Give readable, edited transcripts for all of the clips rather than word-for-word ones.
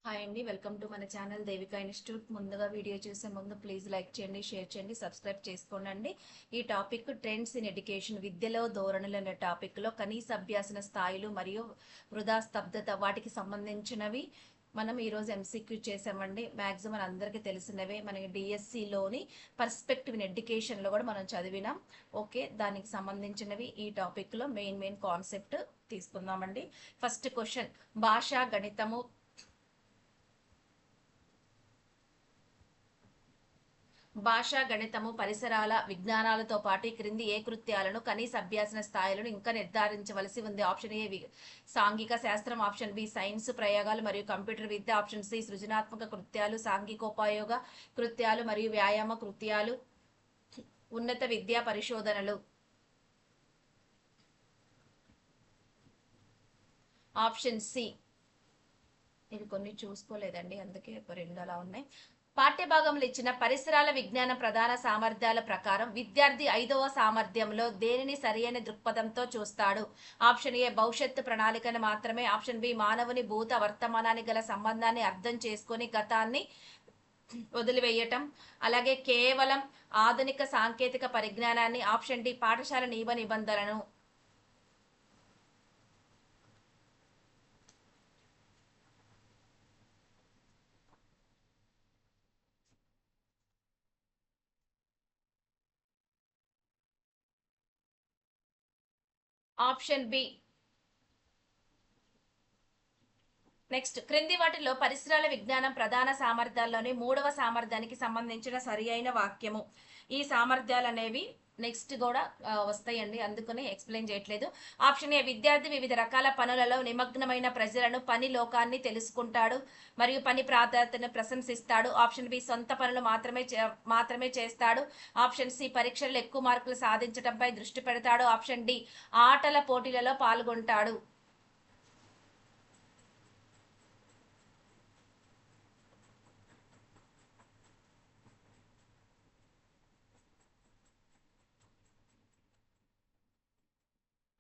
Hi అండి, welcome to మన channel Devika institute. ముందుగా వీడియో చూసే ముందు ప్లీజ్ లైక్ చేయండి, షేర్ చేయండి, సబ్స్క్రైబ్ చేసుకోండి. ఈ టాపిక్ ట్రెండ్స్ ఇన్ ఎడ్యుకేషన్, విద్యలో ధోరణులు అనే టాపిక్లో కనీస అభ్యాసన స్థాయిలు మరియు వృధా స్తబ్దత వాటికి సంబంధించినవి మనం ఈరోజు ఎంసీక్యూ చేసామండి. మ్యాక్సిమం అందరికీ తెలిసినవే. మనకి డిఎస్సిలోని పర్స్పెక్టివ్ ఇన్ ఎడ్యుకేషన్లో కూడా మనం చదివినాం. ఓకే, దానికి సంబంధించినవి ఈ టాపిక్లో మెయిన్ కాన్సెప్ట్ తీసుకుందామండి. ఫస్ట్ క్వశ్చన్, భాషా గణితము భాష, గణితము, పరిసరాల విజ్ఞానాలతో పాటు ఈ క్రింది ఏ కృత్యాలను కనీస అభ్యాసన స్థాయిలను ఇంకా నిర్ధారించవలసి ఉంది? ఆప్షన్ ఏ సాంఘిక శాస్త్రం, ఆప్షన్ బి సైన్స్ ప్రయోగాలు మరియు కంప్యూటర్ విద్య, ఆప్షన్ సి సృజనాత్మక కృత్యాలు, సాంఘికోపయోగ కృత్యాలు మరియు వ్యాయామ కృత్యాలు, ఉన్నత విద్యా పరిశోధనలు. Option C. ఇది కొన్ని చూసుకోలేదండి, అందుకే రెండు అలా ఉన్నాయి. పాఠ్యభాగంలో ఇచ్చిన పరిసరాల విజ్ఞానం ప్రధాన సామర్థ్యాల ప్రకారం విద్యార్థి 5వ సామర్థ్యంలో దేనిని సరియైన దృక్పథంతో చూస్తాడు? ఆప్షన్ ఏ భవిష్యత్తు ప్రణాళికను మాత్రమే, ఆప్షన్ బి మానవుని భూత వర్తమానానికి గల సంబంధాన్ని అర్థం చేసుకొని గతాన్ని వదిలివేయటం, అలాగే కేవలం ఆధునిక సాంకేతిక పరిజ్ఞానాన్ని, ఆప్షన్ డి పాఠశాల నియమ నిబంధనలను. Option B. నెక్స్ట్, క్రింది వాటిలో పరిసరాల విజ్ఞానం ప్రధాన సామర్థ్యాల్లోని 3వ సామర్థ్యానికి సంబంధించిన సరి అయిన వాక్యము. ఈ సామర్థ్యాలు అనేవి నెక్స్ట్ కూడా వస్తాయండి, అందుకని ఎక్స్ప్లెయిన్ చేయట్లేదు. ఆప్షన్ ఏ విద్యార్థి వివిధ రకాల పనులలో నిమగ్నమైన ప్రజలను, పని లోకాన్ని తెలుసుకుంటాడు మరియు పని ప్రాధాన్యతను ప్రశంసిస్తాడు. ఆప్షన్ బి సొంత పనులు మాత్రమే చేస్తాడు. ఆప్షన్ సి పరీక్షల్లో ఎక్కువ మార్కులు సాధించడంపై దృష్టి పెడతాడు. ఆప్షన్ డి ఆటల పోటీలలో పాల్గొంటాడు.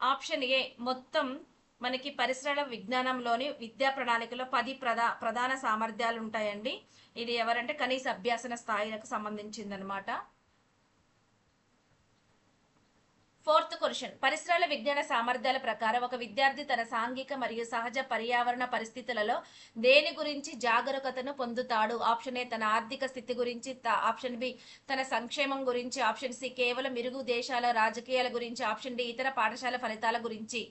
ఆప్షన్ ఏ మొత్తం మనకి పరిసరాల విజ్ఞానంలోని విద్యా ప్రణాళికలో 10 ప్రధాన సామర్థ్యాలు ఉంటాయండి. ఇది ఎవరంటే కనీస అభ్యాసన స్థాయిలకు సంబంధించిందనమాట. ఫోర్త్ క్వశ్చన్, పరిసరాల విజ్ఞాన సామర్థ్యాల ప్రకారం ఒక విద్యార్థి తన సాంఘిక మరియు సహజ పర్యావరణ పరిస్థితులలో దేని గురించి జాగరూకతను పొందుతాడు? ఆప్షన్ ఏ తన ఆర్థిక స్థితి గురించి, ఆప్షన్ బి తన సంక్షేమం గురించి, ఆప్షన్ సి కేవలం ఇరుగు దేశాల రాజకీయాల గురించి, ఆప్షన్ డి ఇతర పాఠశాల ఫలితాల గురించి.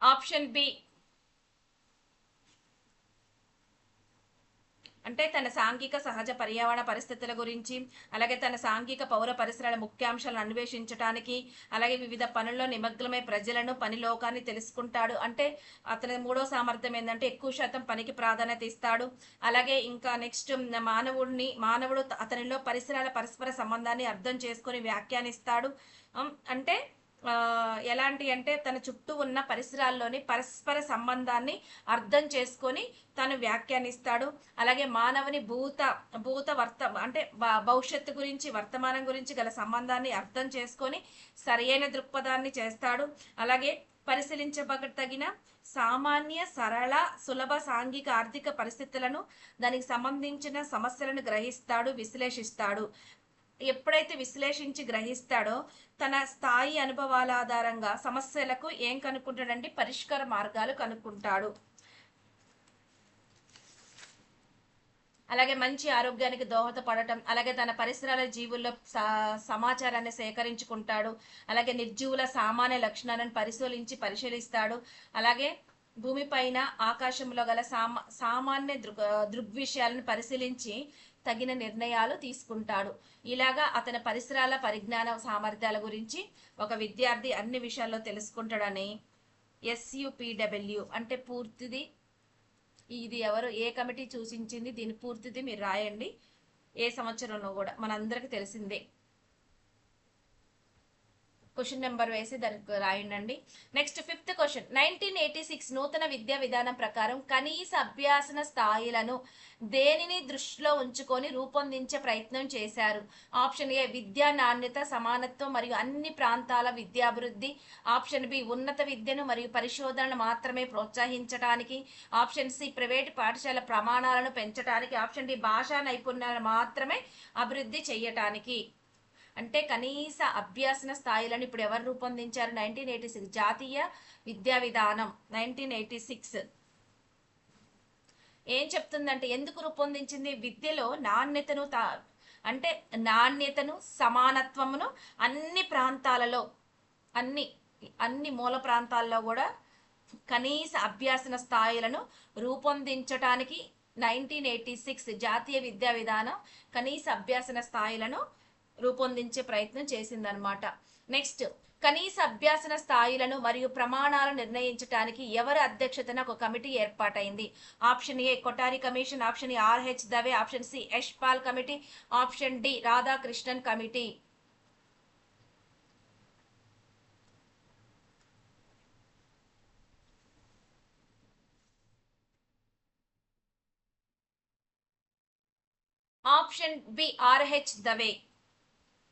ఆప్షన్ బి అంటే తన సాంఘిక సహజ పర్యావరణ పరిస్థితుల గురించి, అలాగే తన సాంఘిక పౌర పరిసరాల ముఖ్యాంశాలను అన్వేషించడానికి, అలాగే వివిధ పనుల్లో నిమగ్నమై ప్రజలను, పని లోకాన్ని తెలుసుకుంటాడు. అంటే అతని 3వ సామర్థ్యం ఏంటంటే ఎక్కువ శాతం పనికి ప్రాధాన్యత ఇస్తాడు. అలాగే ఇంకా నెక్స్ట్ మానవుడు అతనిలో పరిసరాల పరస్పర సంబంధాన్ని అర్థం చేసుకొని వ్యాఖ్యానిస్తాడు. అంటే ఎలాంటి అంటే తన చుట్టూ ఉన్న పరిసరాల్లోని పరస్పర సంబంధాన్ని అర్థం చేసుకొని తను వ్యాఖ్యానిస్తాడు. అలాగే మానవుని అంటే భవిష్యత్తు గురించి, వర్తమానం గురించి గల సంబంధాన్ని అర్థం చేసుకొని సరైన దృక్పథాన్ని చేస్తాడు. అలాగే పరిశీలించబగతగిన సామాన్య, సరళ, సులభ సాంఘిక ఆర్థిక పరిస్థితులను, దానికి సంబంధించిన సమస్యలను గ్రహిస్తాడు, విశ్లేషిస్తాడు. ఎప్పుడైతే విశ్లేషించి గ్రహిస్తాడో తన స్థాయి అనుభవాల ఆధారంగా సమస్యలకు ఏం కనుక్కుంటాడంటే పరిష్కార మార్గాలు కనుక్కుంటాడు. అలాగే మంచి ఆరోగ్యానికి దోహదపడటం, అలాగే తన పరిసరాల జీవుల్లో సమాచారాన్ని సేకరించుకుంటాడు. అలాగే నిర్జీవుల సామాన్య లక్షణాలను పరిశీలిస్తాడు. అలాగే భూమిపైన, ఆకాశంలో గల సామాన్య దృగ్విషయాలను పరిశీలించి తగిన నిర్ణయాలు తీసుకుంటాడు. ఇలాగా అతని పరిసరాల పరిజ్ఞాన సామర్థ్యాల గురించి ఒక విద్యార్థి అన్ని విషయాల్లో తెలుసుకుంటాడని SUPW అంటే పూర్తిది. ఇది ఎవరు, ఏ కమిటీ సూచించింది, దీని పూర్తిది మీరు రాయండి. ఏ సంవత్సరంలో కూడా మనందరికి తెలిసిందే. క్వశ్చన్ నెంబర్ వేసి దానికి రాయండి. నెక్స్ట్ ఫిఫ్త్ క్వశ్చన్, 1986 నూతన విద్యా విధానం ప్రకారం కనీస అభ్యాసన స్థాయిలను దేనిని దృష్టిలో ఉంచుకొని రూపొందించే ప్రయత్నం చేశారు? ఆప్షన్ ఏ విద్యా నాణ్యత, సమానత్వం మరియు అన్ని ప్రాంతాల విద్యాభివృద్ధి. ఆప్షన్ బి ఉన్నత విద్యను మరియు పరిశోధనను మాత్రమే ప్రోత్సహించడానికి. ఆప్షన్ సి ప్రైవేటు పాఠశాల ప్రమాణాలను పెంచడానికి. ఆప్షన్ డి భాషా నైపుణ్యాలను మాత్రమే అభివృద్ధి చేయటానికి. అంటే కనీస అభ్యాసన స్థాయిలను ఇప్పుడు ఎవరు రూపొందించారు? 1986 జాతీయ విద్యా విధానం 1986 ఏం చెప్తుందంటే ఎందుకు రూపొందించింది? విద్యలో నాణ్యతను అంటే నాణ్యతను, సమానత్వమును అన్ని ప్రాంతాలలో, అన్ని అన్ని మూల ప్రాంతాల్లో కూడా కనీస అభ్యాసన స్థాయిలను రూపొందించటానికి 1986 జాతీయ విద్యా విధానం కనీస అభ్యాసన స్థాయిలను రూపొందించే ప్రయత్నం చేసిందనమాట. నెక్స్ట్, కనీస అభ్యాసన స్థాయిలను మరియు ప్రమాణాలను నిర్ణయించడానికి ఎవరి అధ్యక్షతన ఒక కమిటీ ఏర్పాటైంది? Option A Kothari commission. Option A R H Dave. Option C Yashpal committee. Option D Radhakrishnan committee. Option B R H Dave.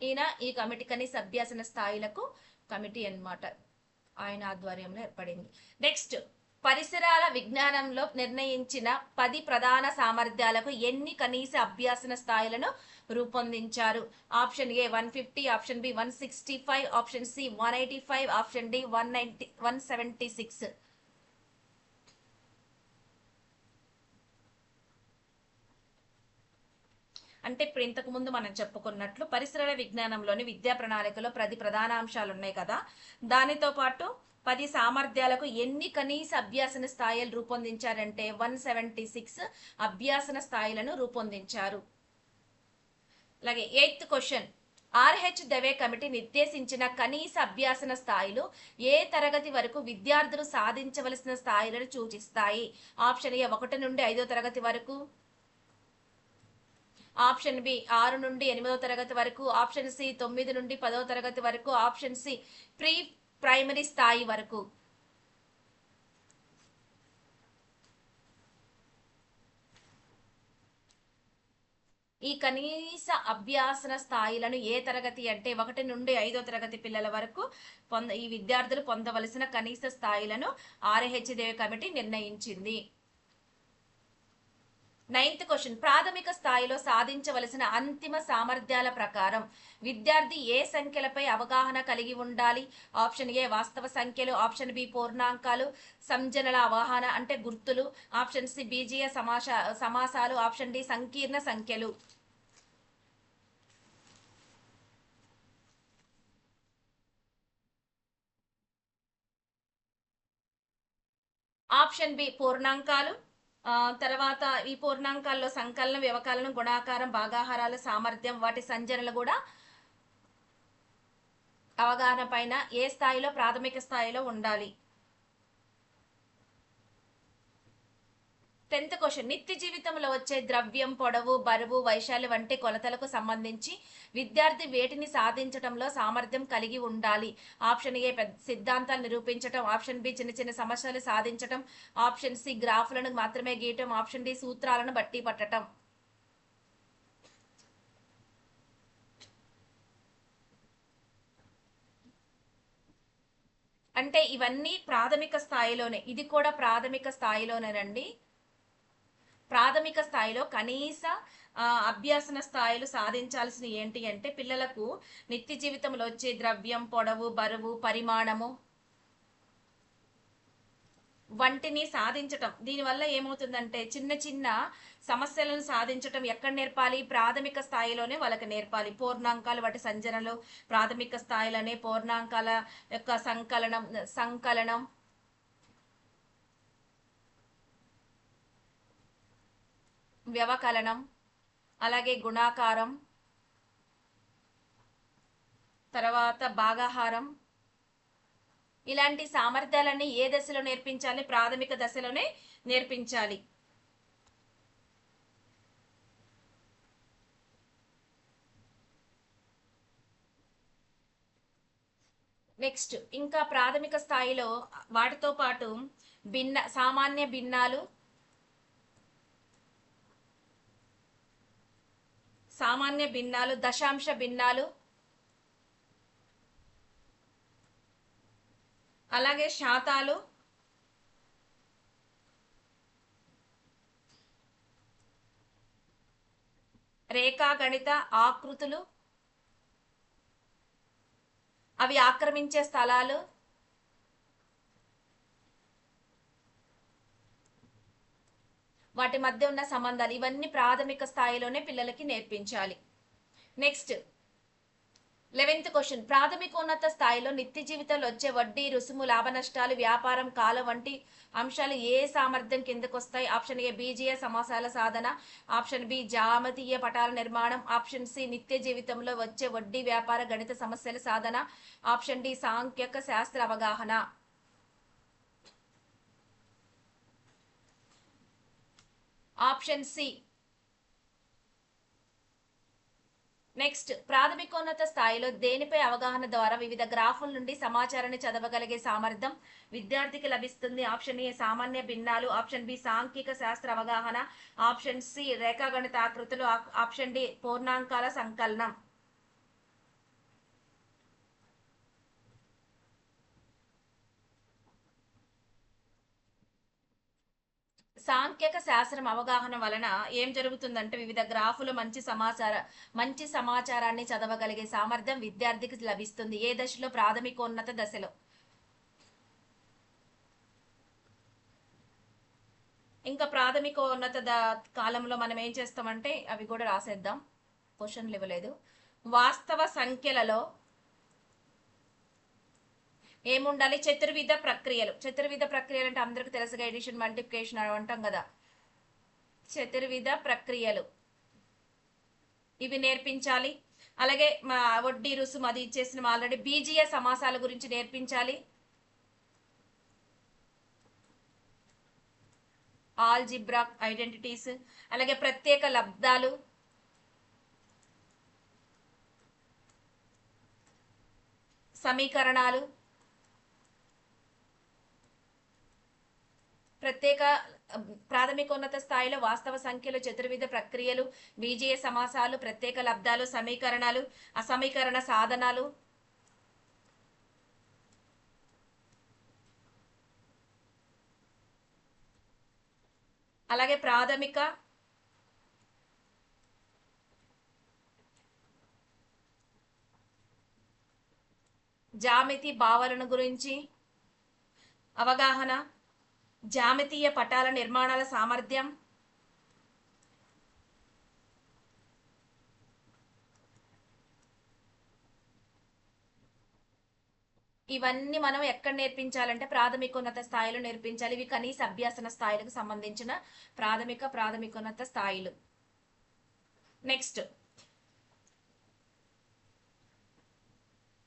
ఈయన ఈ కమిటీ కనీస అభ్యాసన స్థాయిలకు కమిటీ అన్నమాట, ఆయన ఆధ్వర్యంలో ఏర్పడింది. నెక్స్ట్, పరిసరాల విజ్ఞానంలో నిర్ణయించిన 10 ప్రధాన సామర్థ్యాలకు ఎన్ని కనీస అభ్యాసన స్థాయిలను రూపొందించారు? Option A 150, option B 165, option C 185, option D 176. అంటే ఇప్పుడు ఇంతకు ముందు మనం చెప్పుకున్నట్లు పరిసరాల విజ్ఞానంలోని విద్యా ప్రణాళికలో 10 ప్రధాన అంశాలు ఉన్నాయి కదా, దానితో పాటు 10 సామర్థ్యాలకు ఎన్ని కనీస అభ్యాసన స్థాయిలు రూపొందించారంటే 176 అభ్యాసన స్థాయిలను రూపొందించారు. అలాగే 8th question, RH Dave committee నిర్దేశించిన కనీస అభ్యాసన స్థాయిలు ఏ తరగతి వరకు విద్యార్థులు సాధించవలసిన స్థాయిలను సూచిస్తాయి? ఆప్షన్ ఏ 1 నుండి 5వ తరగతి వరకు. ఆప్షన్ బి 6 నుండి 8వ తరగతి వరకు. ఆప్షన్ సి 9 నుండి 10వ తరగతి వరకు. ఆప్షన్ సి ప్రీ ప్రైమరీ స్థాయి వరకు. ఈ కనీస అభ్యాసన స్థాయిలను ఏ తరగతి అంటే 1 నుండి 5వ తరగతి పిల్లల వరకు ఈ విద్యార్థులు పొందవలసిన కనీస స్థాయిలను ఆర్హెచ్ దేవ్ కమిటీ నిర్ణయించింది. 9th క్వశ్చన్, ప్రాథమిక స్థాయిలో సాధించవలసిన అంతిమ సామర్థ్యాల ప్రకారం విద్యార్థి ఏ సంఖ్యలపై అవగాహన కలిగి ఉండాలి? ఆప్షన్ ఏ వాస్తవ సంఖ్యలు. ఆప్షన్ బి పూర్ణాంకాలు, సంజనల అవగాహన అంటే గుర్తులు. ఆప్షన్ సి బీజీయ సమాసాలు. ఆప్షన్ డి సంకీర్ణ సంఖ్యలు. ఆప్షన్ బి పూర్ణాంకాలు. తర్వాత ఈ పూర్ణాంకాల్లో సంకలనం, వ్యవకలనం, గుణాకారం, భాగాహారాల సామర్థ్యం, వాటి సంజనలు కూడా అవగాహన పైన ఏ స్థాయిలో? ప్రాథమిక స్థాయిలో ఉండాలి. 10th క్వశ్చన్, నిత్య జీవితంలో వచ్చే ద్రవ్యం, పొడవు, బరువు, వైశాల్యం వంటి కొలతలకు సంబంధించి విద్యార్థి వేటిని సాధించడంలో సామర్థ్యం కలిగి ఉండాలి? ఆప్షన్ ఏ సిద్ధాంతాలు నిరూపించటం. ఆప్షన్ బి చిన్న చిన్న సమస్యలు సాధించటం. ఆప్షన్ సి గ్రాఫ్లను మాత్రమే గీయటం. ఆప్షన్ డి సూత్రాలను బట్టి పట్టటం. అంటే ఇవన్నీ ప్రాథమిక స్థాయిలోనే, ఇది కూడా ప్రాథమిక స్థాయిలోనేనండి. ప్రాథమిక స్థాయిలో కనీస అభ్యాసన స్థాయిలు సాధించాల్సిన ఏంటి అంటే పిల్లలకు నిత్య జీవితంలో వచ్చే ద్రవ్యం, పొడవు, బరువు, పరిమాణము వంటిని సాధించటం. దీనివల్ల ఏమవుతుందంటే చిన్న చిన్న సమస్యలను సాధించటం ఎక్కడ నేర్పాలి? ప్రాథమిక స్థాయిలోనే వాళ్ళకి నేర్పాలి. పూర్ణాంకాలు, వాటి సంజనలు ప్రాథమిక స్థాయిలోనే, పూర్ణాంకాల యొక్క సంకలనం వ్యవకలనం, అలాగే గుణాకారం, తర్వాత భాగాహారం, ఇలాంటి సామర్థ్యాలన్నీ ఏ దశలో నేర్పించాలి? ప్రాథమిక దశలోనే నేర్పించాలి. నెక్స్ట్ ఇంకా ప్రాథమిక స్థాయిలో వాటితో పాటు సామాన్య భిన్నాలు, దశాంశ భిన్నాలు, అలాగే శాతాలు, రేఖాగణిత ఆకృతులు, అవి ఆక్రమించే స్థలాలు, వాటి మధ్య ఉన్న సంబంధాలు, ఇవన్నీ ప్రాథమిక స్థాయిలోనే పిల్లలకి నేర్పించాలి. నెక్స్ట్ 11th క్వశ్చన్, ప్రాథమికోన్నత స్థాయిలో నిత్య జీవితంలో వచ్చే వడ్డీ, రుసుము, లాభ నష్టాలు, వ్యాపారం, కాలం వంటి అంశాలు ఏ సామర్థ్యం కిందకు వస్తాయి? ఆప్షన్ ఏ బీజీయ సమాసాల సాధన, ఆప్షన్ బి జామితీయ పటాల నిర్మాణం, ఆప్షన్ సి నిత్య జీవితంలో వచ్చే వడ్డీ, వ్యాపార, గణిత సమస్యల సాధన, ఆప్షన్ డి సాంఖ్యక శాస్త్ర అవగాహన. Option C. నెక్స్ట్ ప్రాథమికోన్నత స్థాయిలో దేనిపై అవగాహన ద్వారా వివిధ గ్రాఫుల నుండి సమాచారాన్ని చదవగలిగే సామర్థ్యం విద్యార్థికి లభిస్తుంది? ఆప్షన్ ఏ సామాన్య భిన్నాలు, ఆప్షన్ బి సాంఖ్యిక శాస్త్ర అవగాహన, ఆప్షన్ సి రేఖాగణిత ఆకృతులు, ఆప్షన్ డి పూర్ణాంకాల సంకలనం. సాంఖ్యక శాస్త్రం అవగాహన వలన ఏం జరుగుతుందంటే వివిధ గ్రాఫులు మంచి సమాచారాన్ని చదవగలిగే సామర్థ్యం విద్యార్థికి లభిస్తుంది. ఏ దశలో? ప్రాథమికోన్నత దశలో. ఇంకా ప్రాథమికోన్నత కాలంలో మనం ఏం చేస్తామంటే అవి కూడా రాసేద్దాం, క్వశ్చన్లు ఇవ్వలేదు. వాస్తవ సంఖ్యలలో ఏముండాలి? చతుర్విధ ప్రక్రియలు అంటే అందరికి తెలుసుగా, ఎడిషన్, మల్టిప్లికేషన్ అంటాం కదా, చతుర్విధ ప్రక్రియలు ఇవి నేర్పించాలి. అలాగే మా వడ్డీ, రుసుము అది ఇచ్చేసిన ఆల్రెడీ. బీజీయ సమాసాల గురించి నేర్పించాలి, ఆల్జిబ్రా ఐడెంటిటీస్, అలాగే ప్రత్యేక లబ్ధాలు, సమీకరణాలు, ప్రాథమికోన్నత స్థాయిలో వాస్తవ సంఖ్యలు, చతుర్విధ ప్రక్రియలు, బీజీయ సమాసాలు, ప్రత్యేక లబ్ధాలు, సమీకరణాలు, అసమీకరణ సాధనాలు, అలాగే ప్రాథమిక జామితి భావనల గురించి అవగాహన, జామితీయ పటాల నిర్మాణాల సామర్థ్యం, ఇవన్నీ మనం ఎక్కడ నేర్పించాలంటే ప్రాథమికోన్నత స్థాయిలో నేర్పించాలి. ఇవి కనీస అభ్యాసన స్థాయిలకు సంబంధించిన ప్రాథమికోన్నత స్థాయిలు. నెక్స్ట్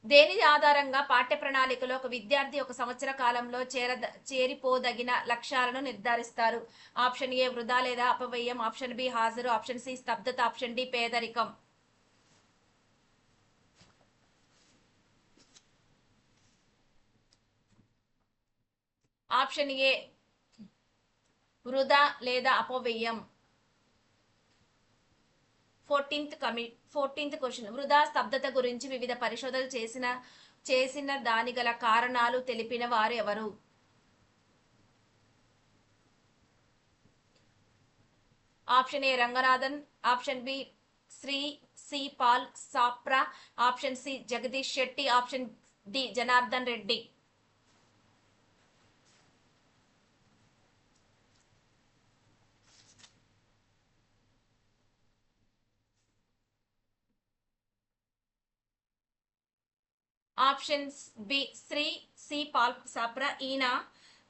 దేని ఆధారంగా పాఠ్య ప్రణాళికలో ఒక విద్యార్థి ఒక సంవత్సర కాలంలో చేరిపోదగిన లక్ష్యాలను నిర్ధారిస్తారు? ఆప్షన్ ఏ వృధా లేదా అపవ్యయం, ఆప్షన్ బి హాజరు, ఆప్షన్ సి స్తబ్దత, ఆప్షన్ డి పేదరికం. ఆప్షన్ ఏ వృధా లేదా అపవ్యయం. 14th క్వశ్చన్, వృధా, స్తబ్దత గురించి వివిధ పరిశోధనలు చేసిన దాని గల కారణాలు తెలిపిన వారు ఎవరు? Option A Ranganathan, option B Shri C Pal Sapra, option C Jagdish Shetty, option D Janardhan Reddy. Options B Shri C Pal Sapra. ఈయన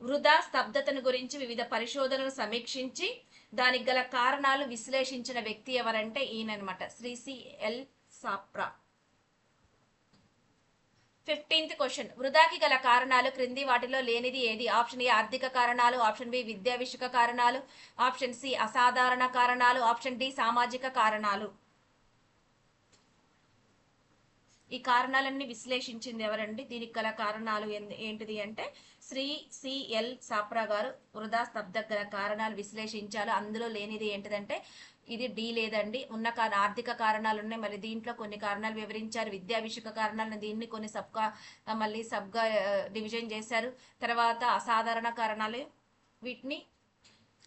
వృధా, స్తబ్దతను గురించి వివిధ పరిశోధనలు సమీక్షించి దానికి గల కారణాలు విశ్లేషించిన వ్యక్తి ఎవరంటే ఈయన అనమాట, Shri C L Sapra. 15th question, వృధాకి గల కారణాలు క్రింది వాటిలో లేనిది ఏది? ఆప్షన్ ఏ ఆర్థిక కారణాలు, ఆప్షన్ బి విద్యా విషయక కారణాలు, ఆప్షన్ సి అసాధారణ కారణాలు, ఆప్షన్ డి సామాజిక కారణాలు. ఈ కారణాలన్నీ విశ్లేషించింది ఎవరండి? దీనికి గల కారణాలు ఏంటిది అంటే శ్రీ సిఎల్ సాప్రా గారు వృధా స్తబ్దత గల కారణాలు విశ్లేషించారు. అందులో లేనిది ఏంటిదంటే ఇది డి లేదండి. ఉన్న ఆర్థిక కారణాలు ఉన్నాయి. మరి దీంట్లో కొన్ని కారణాలు వివరించారు. విద్యా విషయక కారణాలను దీన్ని కొన్ని మళ్ళీ సబ్గా డివిజన్ చేశారు. తర్వాత అసాధారణ కారణాలు వీటిని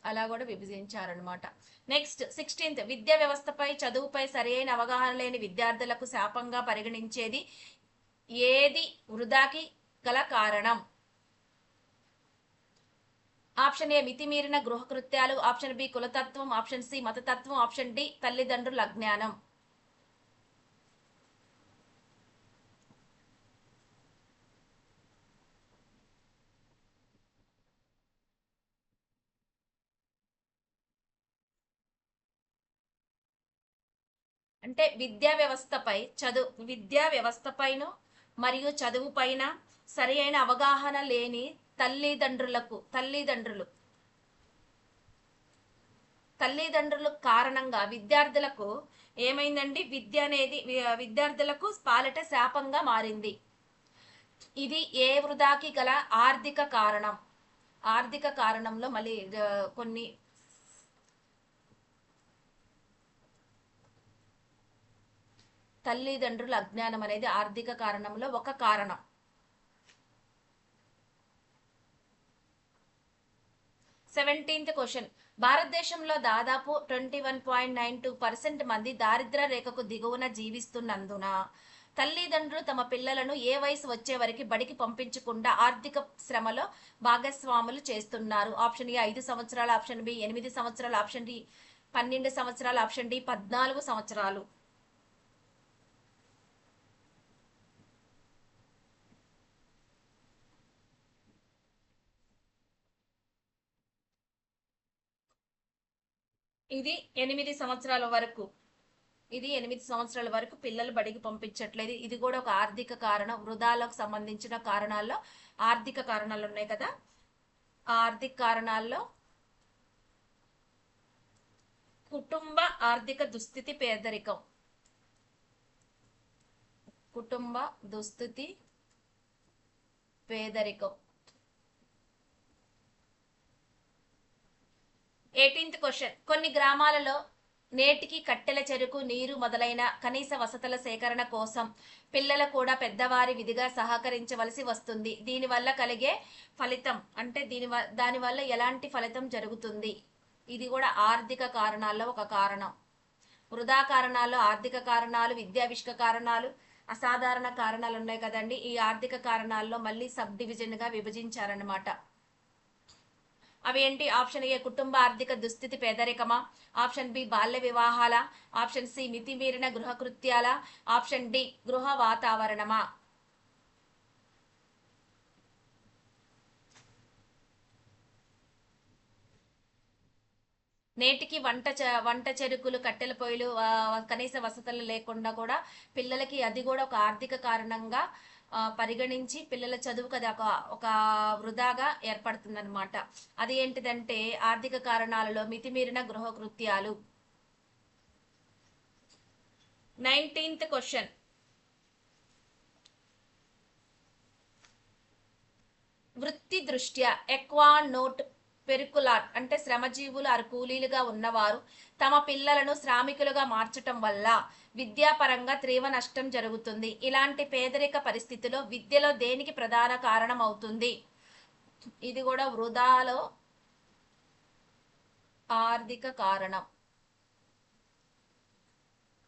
అలా కూడా విభజించారనమాట. నెక్స్ట్ 16th, విద్యా వ్యవస్థపై చదువుపై సరైన అవగాహన లేని విద్యార్థులకు శాపంగా పరిగణించేది ఏది వృధాకి గల కారణం? ఆప్షన్ ఏ మితిమీరిన గృహకృత్యాలు, ఆప్షన్ బి కులతత్వం, ఆప్షన్ సి మతతత్వం, ఆప్షన్ డి తల్లిదండ్రుల అజ్ఞానం. అంటే విద్యా వ్యవస్థపైన మరియు చదువు పైన సరి అయిన అవగాహన లేని తల్లిదండ్రుల కారణంగా విద్యార్థులకు ఏమైందండి? విద్య అనేది విద్యార్థులకు పాలిట శాపంగా మారింది. ఇది ఏ వృధాకి గల ఆర్థిక కారణం? ఆర్థిక కారణంలో మళ్ళీ కొన్ని తల్లిదండ్రుల అజ్ఞానం అనేది ఆర్థిక కారణంలో ఒక కారణం. 17th క్వశ్చన్, భారతదేశంలో దాదాపు 21.92% మంది దారిద్ర్య రేఖకు దిగువన జీవిస్తున్నందున తల్లిదండ్రులు తమ పిల్లలను ఏ వయసు వచ్చే వరకు బడికి పంపించకుండా ఆర్థిక శ్రమలో భాగస్వాములు చేస్తున్నారు. ఆప్షన్ ఏ 5 సంవత్సరాలు, ఆప్షన్ బి 8 సంవత్సరాలు, ఆప్షన్ డి 12 సంవత్సరాలు, ఆప్షన్ డి 14 సంవత్సరాలు. ఇది 8 సంవత్సరాల వరకు. ఇది 8 సంవత్సరాల వరకు పిల్లలు బడికి పంపించట్లేదు. ఇది కూడా ఒక ఆర్థిక కారణం. వృధాలకు సంబంధించిన కారణాల్లో ఆర్థిక కారణాలు ఉన్నాయి కదా. ఆ ఆర్థిక కారణాల్లో కుటుంబ ఆర్థిక దుస్థితి, పేదరికం. కుటుంబ దుస్థితి, పేదరికం. 18th క్వశ్చన్, కొన్ని గ్రామాలలో నేటికి కట్టెల చెరుకు, నీరు మొదలైన కనీస వసతుల సేకరణ కోసం పిల్లలు కూడా పెద్దవారి విధిగా సహకరించవలసి వస్తుంది. దీనివల్ల కలిగే ఫలితం అంటే దానివల్ల ఎలాంటి ఫలితం జరుగుతుంది? ఇది కూడా ఆర్థిక కారణాల్లో ఒక కారణం. వృధా కారణాలు, ఆర్థిక కారణాలు, విద్యావిష్క కారణాలు, అసాధారణ కారణాలు ఉన్నాయి కదండి. ఈ ఆర్థిక కారణాల్లో మళ్ళీ సబ్ డివిజన్ గా విభజించారనమాట. అవి ఏంటి? ఆప్షన్ ఏ కుటుంబ ఆర్థిక దుస్థితి, పేదరికమా, ఆప్షన్ బి బాల్య వివాహాల, ఆప్షన్ సి మితిమీరిన గృహకృత్యాల, ఆప్షన్ డి గృహ వాతావరణమా. నేటికి వంట చెరుకులు, కట్టెల పొయ్యిలు, కనీస వసతులు లేకుండా కూడా పిల్లలకి అది కూడా ఒక ఆర్థిక కారణంగా పరిగణించి పిల్లల చదువుకు అది ఒక వృధాగా ఏర్పడుతుందన్నమాట. అది ఏంటిదంటే ఆర్థిక కారణాలలో మితిమీరిన గృహ కృత్యాలు. 19th క్వశ్చన్, వృత్తి దృష్ట్యా ఎక్వా నోట్ పెరుకులాట్ అంటే శ్రమజీవులు కూలీలుగా ఉన్నవారు తమ పిల్లలను శ్రామికులుగా మార్చటం వల్ల విద్యాపరంగా తీవ్ర నష్టం జరుగుతుంది. ఇలాంటి పేదరిక పరిస్థితిలో విద్యలో దేనికి ప్రధాన కారణం అవుతుంది? ఇది కూడా వృధాలో ఆర్థిక కారణం.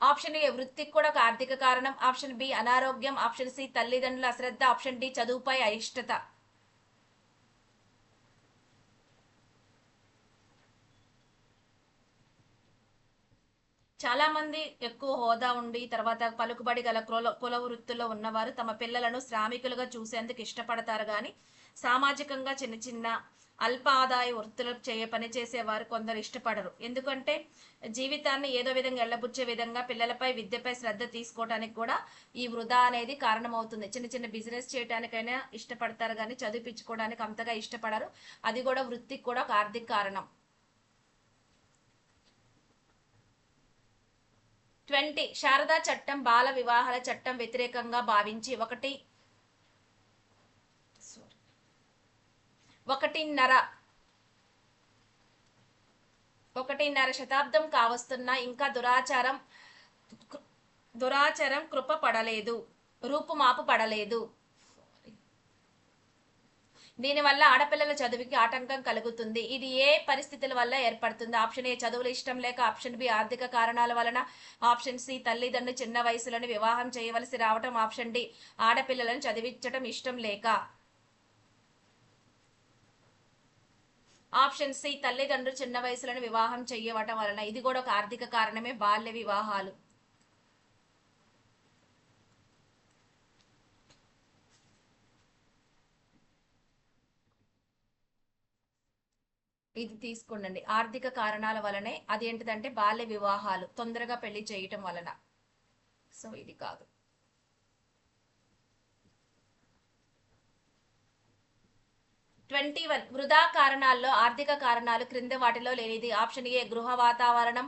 ఆప్షన్ ఏ వృత్తికి కూడా ఒక ఆర్థిక కారణం, ఆప్షన్ బి అనారోగ్యం, ఆప్షన్ సి తల్లిదండ్రుల అశ్రద్ధ, ఆప్షన్ డి చదువుపై అయిష్టత. చాలా మంది ఎక్కువ హోదా ఉండి తర్వాత పలుకుబడి గల కుల వృత్తుల్లో ఉన్నవారు తమ పిల్లలను శ్రామికులుగా చూసేందుకు ఇష్టపడతారు. కానీ సామాజికంగా చిన్న చిన్న అల్ప ఆదాయ వృత్తులు పనిచేసేవారు కొందరు ఇష్టపడరు. ఎందుకంటే జీవితాన్ని ఏదో విధంగా ఎల్లబుచ్చే విధంగా పిల్లలపై విద్యపై శ్రద్ధ తీసుకోవడానికి కూడా ఈ వృధా అనేది కారణమవుతుంది. చిన్న చిన్న బిజినెస్ చేయడానికైనా ఇష్టపడతారు కానీ చదివించుకోవడానికి అంతగా ఇష్టపడరు. అది కూడా వృత్తికి కూడా ఒక ఆర్థిక కారణం. 20 శారదా చట్టం బాల వివాహాల చట్టం వ్యతిరేకంగా భావించి ఒకటిన్నర ఒకటిన్నర శతాబ్దం కావస్తున్నా ఇంకా దురాచారం కృప పడలేదు, రూపుమాపు పడలేదు. దీనివల్ల ఆడపిల్లల చదువుకి ఆటంకం కలుగుతుంది. ఇది ఏ పరిస్థితుల వల్ల ఏర్పడుతుంది? ఆప్షన్ ఏ చదువులు ఇష్టం లేక, ఆప్షన్ బి ఆర్థిక కారణాల వలన, ఆప్షన్ సి తల్లిదండ్రులు చిన్న వయసులోనే వివాహం చేయవలసి రావటం, ఆప్షన్ డి ఆడపిల్లలను చదివించడం ఇష్టం లేక. ఆప్షన్ సి తల్లిదండ్రులు చిన్న వయసులోనే వివాహం చేయవటం వలన. ఇది కూడా ఒక ఆర్థిక కారణమే, బాల్య వివాహాలు. ఇది తీసుకోండి, ఆర్థిక కారణాల వలనే. అది ఏంటిదంటే బాల్య వివాహాలు, తొందరగా పెళ్లి చేయటం వలన. సో ఇది కాదు. 21 వృధా కారణాల్లో ఆర్థిక కారణాలు క్రింద వాటిలో లేనిది. ఆప్షన్ ఏ గృహ వాతావరణం,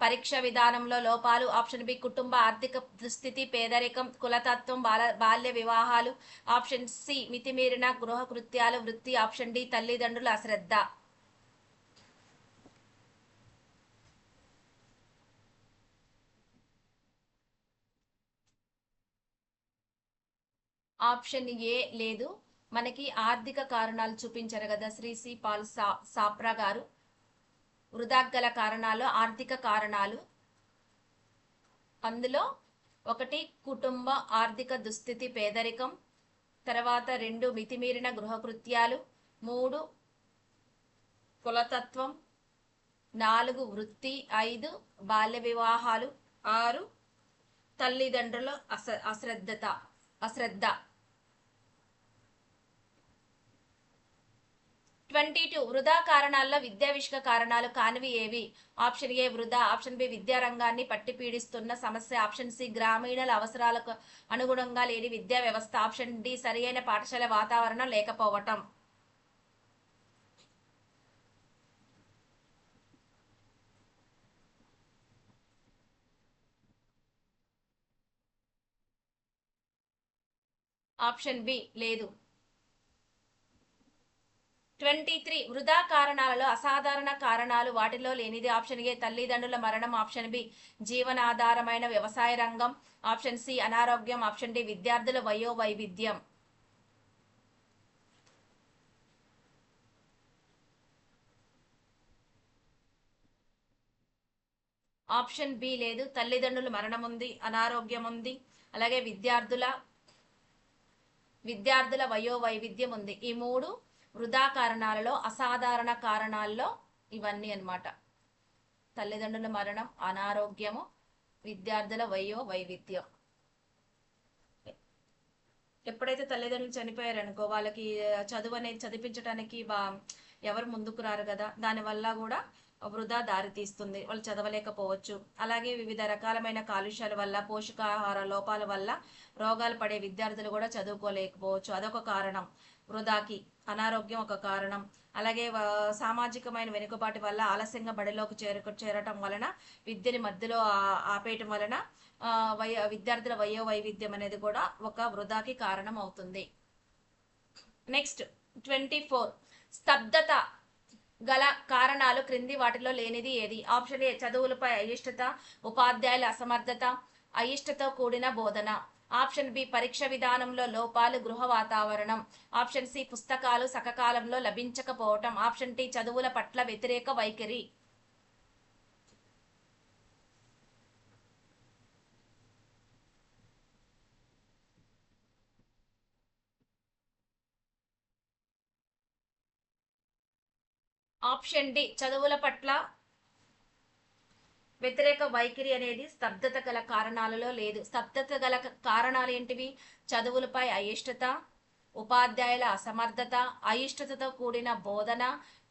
పరీక్ష విధానంలో లోపాలు, ఆప్షన్ బి కుటుంబ ఆర్థిక దుస్థితి, పేదరికం, కులతత్వం, బాల్య వివాహాలు, ఆప్షన్ సి మితిమీరిన గృహ కృత్యాలు, వృత్తి, ఆప్షన్ డి తల్లిదండ్రుల అశ్రద్ధ. ఆప్షన్ ఏ లేదు. మనకి ఆర్థిక కారణాలు చూపించారు కదా శ్రీ సి పాల్ సాప్రా గారు. వృధాగల కారణాలు, ఆర్థిక కారణాలు. అందులో ఒకటి కుటుంబ ఆర్థిక దుస్థితి, పేదరికం. తర్వాత 2 మితిమీరిన గృహకృత్యాలు. 3 కులతత్వం. 4 వృత్తి. 5 బాల్య వివాహాలు. 6 తల్లిదండ్రుల అశ్రద్ధ. 22 వృధా కారణాల్లో విద్యా విషయ కారణాలు కానివి ఏవి? ఆప్షన్ ఏ వృధా, ఆప్షన్ బి విద్యారంగాన్ని పట్టి పీడిస్తున్న సమస్య, ఆప్షన్ సి గ్రామీణుల అవసరాలకు అనుగుణంగా లేని విద్యా వ్యవస్థ, ఆప్షన్ డి సరియైన పాఠశాల వాతావరణం లేకపోవటం. ఆప్షన్ బి లేదు. 23 వృధా కారణాలలో అసాధారణ కారణాలు వాటిలో లేనిది. ఆప్షన్ ఏ తల్లిదండ్రుల మరణం, ఆప్షన్ బి జీవనాధారమైన వ్యవసాయ రంగం, ఆప్షన్ సి అనారోగ్యం, ఆప్షన్ డి విద్యార్థుల వయో వైవిధ్యం. ఆప్షన్ బి లేదు. తల్లిదండ్రుల మరణం ఉంది, అనారోగ్యం ఉంది, అలాగే విద్యార్థుల వయో వైవిధ్యం ఉంది. ఈ 3 వృధా కారణాలలో అసాధారణ కారణాల్లో ఇవన్నీ అన్నమాట. తల్లిదండ్రుల మరణం, అనారోగ్యము, విద్యార్థుల వయో వైవిధ్యం. ఎప్పుడైతే తల్లిదండ్రులు చనిపోయారనుకో వాళ్ళకి చదువు అనేది చదివించడానికి ఎవరు ముందుకు రారు కదా, దానివల్ల కూడా వృధా దారి తీస్తుంది. వాళ్ళు చదవలేకపోవచ్చు. అలాగే వివిధ రకాలమైన కాలుష్యాల వల్ల, పోషకాహార లోపాల వల్ల రోగాలు పడే విద్యార్థులు కూడా చదువుకోలేకపోవచ్చు. అదొక కారణం వృధాకి. అనారోగ్యం ఒక కారణం. అలాగే సామాజికమైన వెనుకబాటు వల్ల ఆలస్యంగా బడిలోకి చేరటం వలన, విద్యని మధ్యలో ఆపేయటం వలన విద్యార్థుల వయో వైవిధ్యం అనేది కూడా ఒక వృధాకి కారణం అవుతుంది. నెక్స్ట్ 24 స్తబ్దత గల కారణాలు క్రింది వాటిలో లేనిది ఏది? ఆప్షన్ ఏ చదువులపై అయిష్టత, ఉపాధ్యాయుల అసమర్థత, అయిష్టతో కూడిన బోధన, ఆప్షన్ బి పరీక్ష విధానంలో లోపాలు, గృహ వాతావరణం, ఆప్షన్ సి పుస్తకాలు సకాలంలో లభించకపోవటం, ఆప్షన్ డి చదువుల పట్ల వ్యతిరేక వైఖరి. ఆప్షన్ డి చదువుల పట్ల వ్యతిరేక వైఖరి అనేది స్తబ్దత గల కారణాలలో లేదు. స్తబ్దత గల కారణాలు ఏంటివి? చదువులపై అయిష్టత, ఉపాధ్యాయుల అసమర్థత, అయిష్టతతో కూడిన బోధన,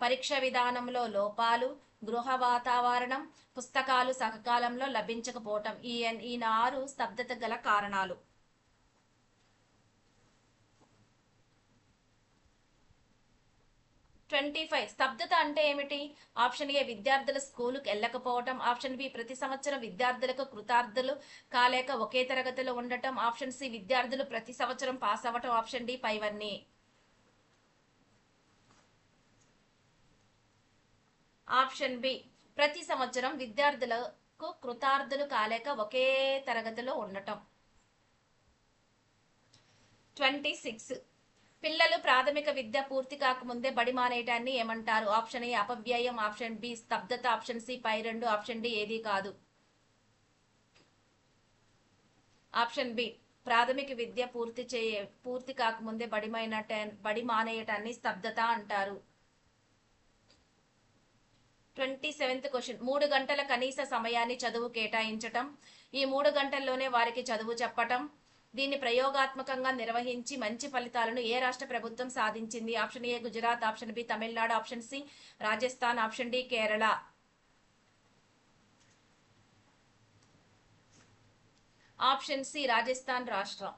పరీక్ష విధానంలో లోపాలు, గృహ వాతావరణం, పుస్తకాలు సకాలంలో లభించకపోవటం. ఈ 4 స్తబ్దత గల కారణాలు. 25 స్తబ్దత అంటే ఏమిటి? ఆప్షన్ ఏ విద్యార్థుల స్కూలుకు వెళ్ళకపోవటం. ఆప్షన్ బి ప్రతి సంవత్సరం విద్యార్థులకు కృతార్థులు కాలేక ఒకే తరగతిలో ఉండటం. ఆప్షన్ సి విద్యార్థులు ప్రతి సంవత్సరం పాస్ అవ్వటం. ఆప్షన్ డి పైవన్నీ. ఆప్షన్ బి ప్రతి సంవత్సరం విద్యార్థులకు కృతార్థులు కాలేక ఒకే తరగతిలో ఉండటం. 26 పిల్లలు ప్రాథమిక విద్య పూర్తి కాకముందే బడి మానేయటాన్ని ఏమంటారు? ఆప్షన్ ఏ అపవ్యయం. ఆప్షన్ బి స్తబ్దత. ఆప్షన్ సి పై రెండు. ఆప్షన్ డి ఏది కాదు. ఆప్షన్ బి ప్రాథమిక విద్య పూర్తి కాకముందే బడి మానేయటాన్ని స్తబ్దత అంటారు. 27th క్వశ్చన్ 3 గంటల కనీస సమయాన్ని చదువు కేటాయించటం. ఈ 3 గంటల్లోనే వారికి చదువు చెప్పటం. దీన్ని ప్రయోగాత్మకంగా నిర్వహించి మంచి ఫలితాలను ఏ రాష్ట్ర ప్రభుత్వం సాధించింది? Option A Gujarat. Option B Tamil Nadu. Option C Rajasthan. Option D Kerala. Option C Rajasthan రాష్ట్రం.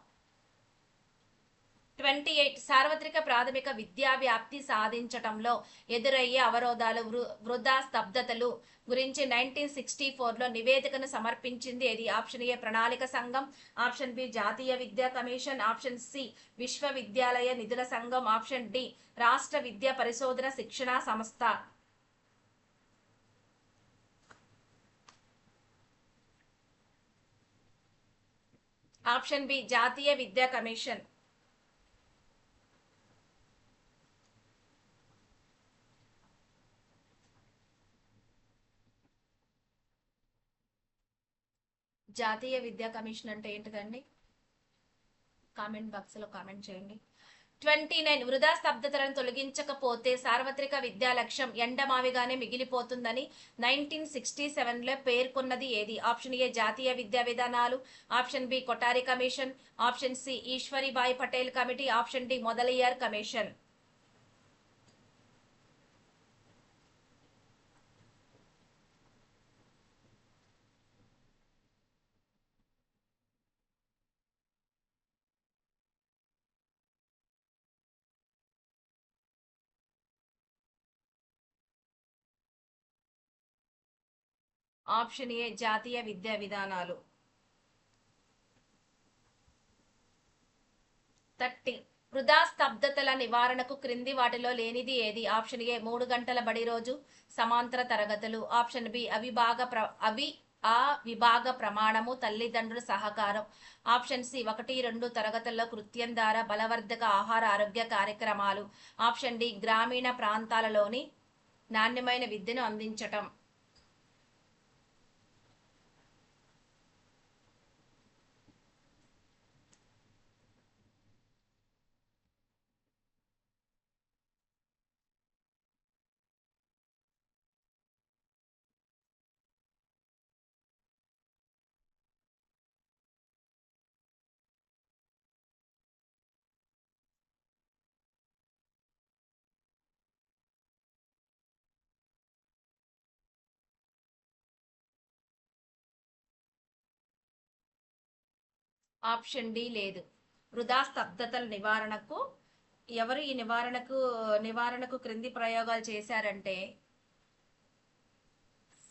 28 సార్వత్రిక ప్రాథమిక విద్యా వ్యాప్తి సాధించటంలో ఎదురయ్యే అవరోధాలు వృధా స్తబ్దతలు గురించి 1964లో నివేదికను సమర్పించింది ఏది? ఆప్షన్ ఏ ప్రణాళిక సంఘం. ఆప్షన్ బి జాతీయ విద్యా కమిషన్. ఆప్షన్ సి విశ్వవిద్యాలయ నిధుల సంఘం. ఆప్షన్ డి రాష్ట్ర విద్యా పరిశోధన శిక్షణా సంస్థ. ఆప్షన్ బి జాతీయ విద్యా కమిషన్. జాతీయ విద్యా కమిషన్ అంటే ఏంటిదండి? కామెంట్ బాక్స్ లో కామెంట్ చేయండి. 29 వృధా స్తబ్దతలను తొలగించకపోతే సార్వత్రిక విద్యా లక్ష్యం ఎండమావిగానే మిగిలిపోతుందని 1967లో పేర్కొన్నది ఏది? ఆప్షన్ ఏ జాతీయ విద్యా విధానాలు. Option B Kothari commission. Option C Eshwaribai Patel committee. Option D Mudaliar commission. Option A జాతీయ విద్యా విధానాలు. 30 వృధా స్తబ్దతల నివారణకు క్రింది వాటిలో లేనిది ఏది? ఆప్షన్ ఏ 3 గంటల బడి రోజు సమాంతర తరగతులు. ఆప్షన్ బి విభాగ ప్రమాణము తల్లిదండ్రుల సహకారం. ఆప్షన్ సి 1-2 తరగతుల్లో కృత్యం ద్వారా బలవర్ధక ఆహార ఆరోగ్య కార్యక్రమాలు. ఆప్షన్ డి గ్రామీణ ప్రాంతాలలోని నాణ్యమైన విద్యను అందించటం. ఆప్షన్ డి లేదు. వృధా స్తబ్దతల నివారణకు ఎవరు ఈ నివారణకు క్రింది ప్రయోగాలు చేశారంటే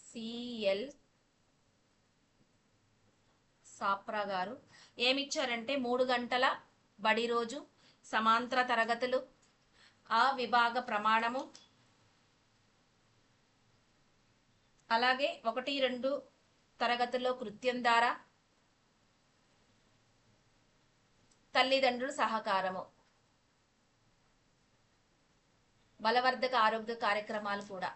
సిఎల్ సాప్రా గారు ఏమిచ్చారంటే 3 గంటల బడి రోజు సమాంతర తరగతులు ఆ విభాగ ప్రమాణము అలాగే 1-2 తరగతుల్లో కృత్యం ద్వారా తల్లిదండ్రుల సహకారము బలవర్ధక ఆరోగ్య కార్యక్రమాలు కూడా.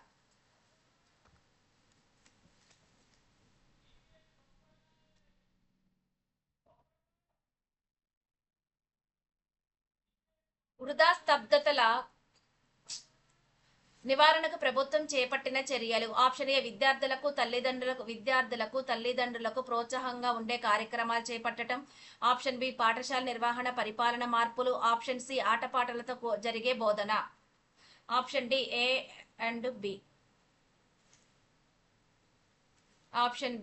వృధా స్తబ్దతల నివారణకు ప్రభుత్వం చేపట్టిన చర్యలు. ఆప్షన్ ఏ విద్యార్థులకు తల్లిదండ్రులకు ప్రోత్సాహంగా ఉండే కార్యక్రమాలు చేపట్టడం. ఆప్షన్ బి పాఠశాల నిర్వహణ పరిపాలన మార్పులు. ఆప్షన్ సి ఆటపాటలతో జరిగే బోధన. Option D A and B. Option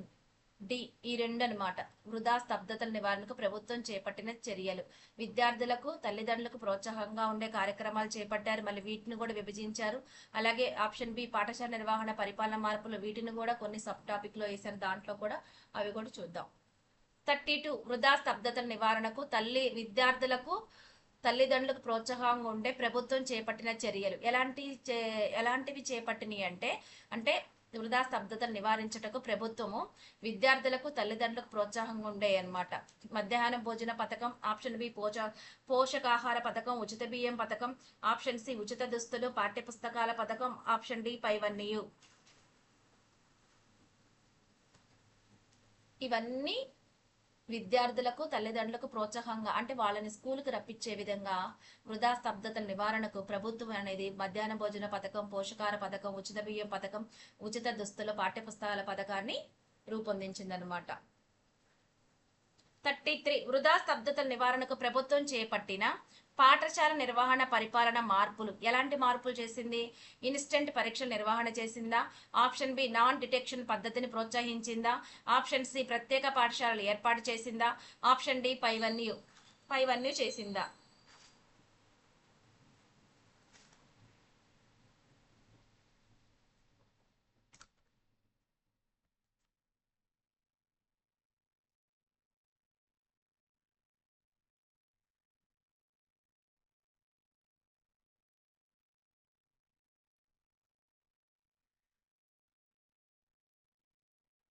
D ఈ రెండు అనమాట. వృధా స్తబ్దతల నివారణకు ప్రభుత్వం చేపట్టిన చర్యలు. విద్యార్థులకు తల్లిదండ్రులకు ప్రోత్సాహంగా ఉండే కార్యక్రమాలు చేపట్టారు. మళ్ళీ వీటిని కూడా విభజించారు. అలాగే ఆప్షన్ బి పాఠశాల నిర్వహణ పరిపాలన మార్పులు, వీటిని కూడా కొన్ని సబ్ టాపిక్ లో వేశారు. దాంట్లో కూడా అవి కూడా చూద్దాం. 32 వృధా స్తబ్దతల నివారణకు విద్యార్థులకు తల్లిదండ్రులకు ప్రోత్సాహంగా ఉండే ప్రభుత్వం చేపట్టిన చర్యలు. ఎలాంటివి చేపట్టినాయి అంటే వృధా స్తబ్దతను నివారించుటకు ప్రభుత్వము విద్యార్థులకు తల్లిదండ్రులకు ప్రోత్సాహంగా ఉండే అన్నమాట. మధ్యాహ్న భోజన పథకం, ఆప్షన్ బి పోషకాహార పథకం, ఉచిత బియ్యం పథకం, ఆప్షన్ సి ఉచిత దుస్తులు, పాఠ్య పుస్తకాల పథకం, ఆప్షన్ డి పైవన్నీ. ఇవన్నీ విద్యార్థులకు తల్లిదండ్రులకు ప్రోత్సాహంగా, అంటే వాళ్ళని స్కూల్కి రప్పించే విధంగా వృధా స్తబ్దత నివారణకు ప్రభుత్వం అనేది మధ్యాహ్న భోజన పథకం, పోషకాహార పథకం, ఉచిత బియ్యం పథకం, ఉచిత దుస్తుల పాఠ్యపుస్తకాల పథకాన్ని రూపొందించిందనమాట. 33 వృధా స్తబ్దత నివారణకు ప్రభుత్వం చేపట్టిన పాఠశాల నిర్వహణ పరిపాలన మార్పులు. ఎలాంటి మార్పులు చేసింది? ఇన్స్టెంట్ పరీక్షలు నిర్వహణ చేసిందా? ఆప్షన్ బి నాన్ డిటెక్షన్ పద్ధతిని ప్రోత్సహించిందా? ఆప్షన్ సి ప్రత్యేక పాఠశాలలు ఏర్పాటు చేసిందా? ఆప్షన్ డి పైవన్నీ చేసిందా?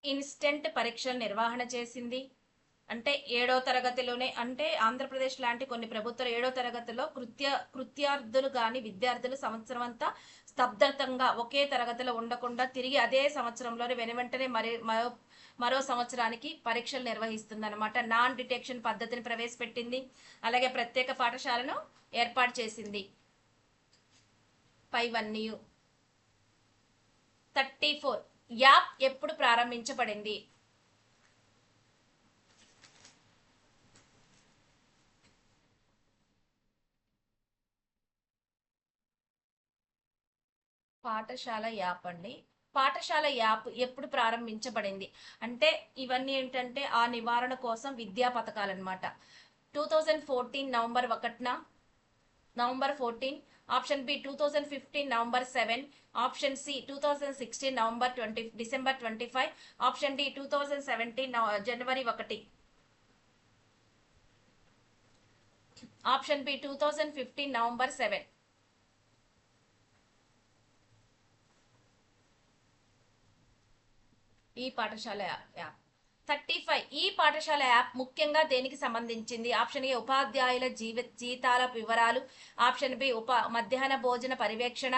ఇన్స్టెంట్ పరీక్షలు నిర్వహణ చేసింది. అంటే ఏడో తరగతిలోనే, అంటే ఆంధ్రప్రదేశ్ లాంటి కొన్ని ప్రభుత్వాలు ఏడో తరగతిలో కృత్యార్థులు కానీ విద్యార్థులు సంవత్సరం అంతా స్తబ్దతంగా ఒకే తరగతిలో ఉండకుండా తిరిగి అదే సంవత్సరంలోనే వెనువెంటనే మరో సంవత్సరానికి పరీక్షలు నిర్వహిస్తుంది అనమాట. నాన్ డిటెక్షన్ పద్ధతిని ప్రవేశపెట్టింది. అలాగే ప్రత్యేక పాఠశాలను ఏర్పాటు చేసింది. పైవన్నీ. 34 యాప్ ఎప్పుడు ప్రారంభించబడింది? పాఠశాల యాప్ అండి. పాఠశాల యాప్ ఎప్పుడు ప్రారంభించబడింది అంటే ఇవన్నీ ఏంటంటే ఆ నివారణ కోసం విద్యా పథకాలు అనమాట. 2014 నవంబర్ 1న, November 14. Option B 2015 November 7. Option C 2016 November 20 December 25. Option D 2017 జనవరి 1. Option B 2015 November 7. ఈ పాఠశాల యాప్. 35 ఈ పాఠశాల యాప్ ముఖ్యంగా దేనికి సంబంధించింది? ఆప్షన్ ఏ ఉపాధ్యాయుల జీతాల వివరాలు, ఆప్షన్ బి మధ్యాహ్న భోజన పర్యవేక్షణ,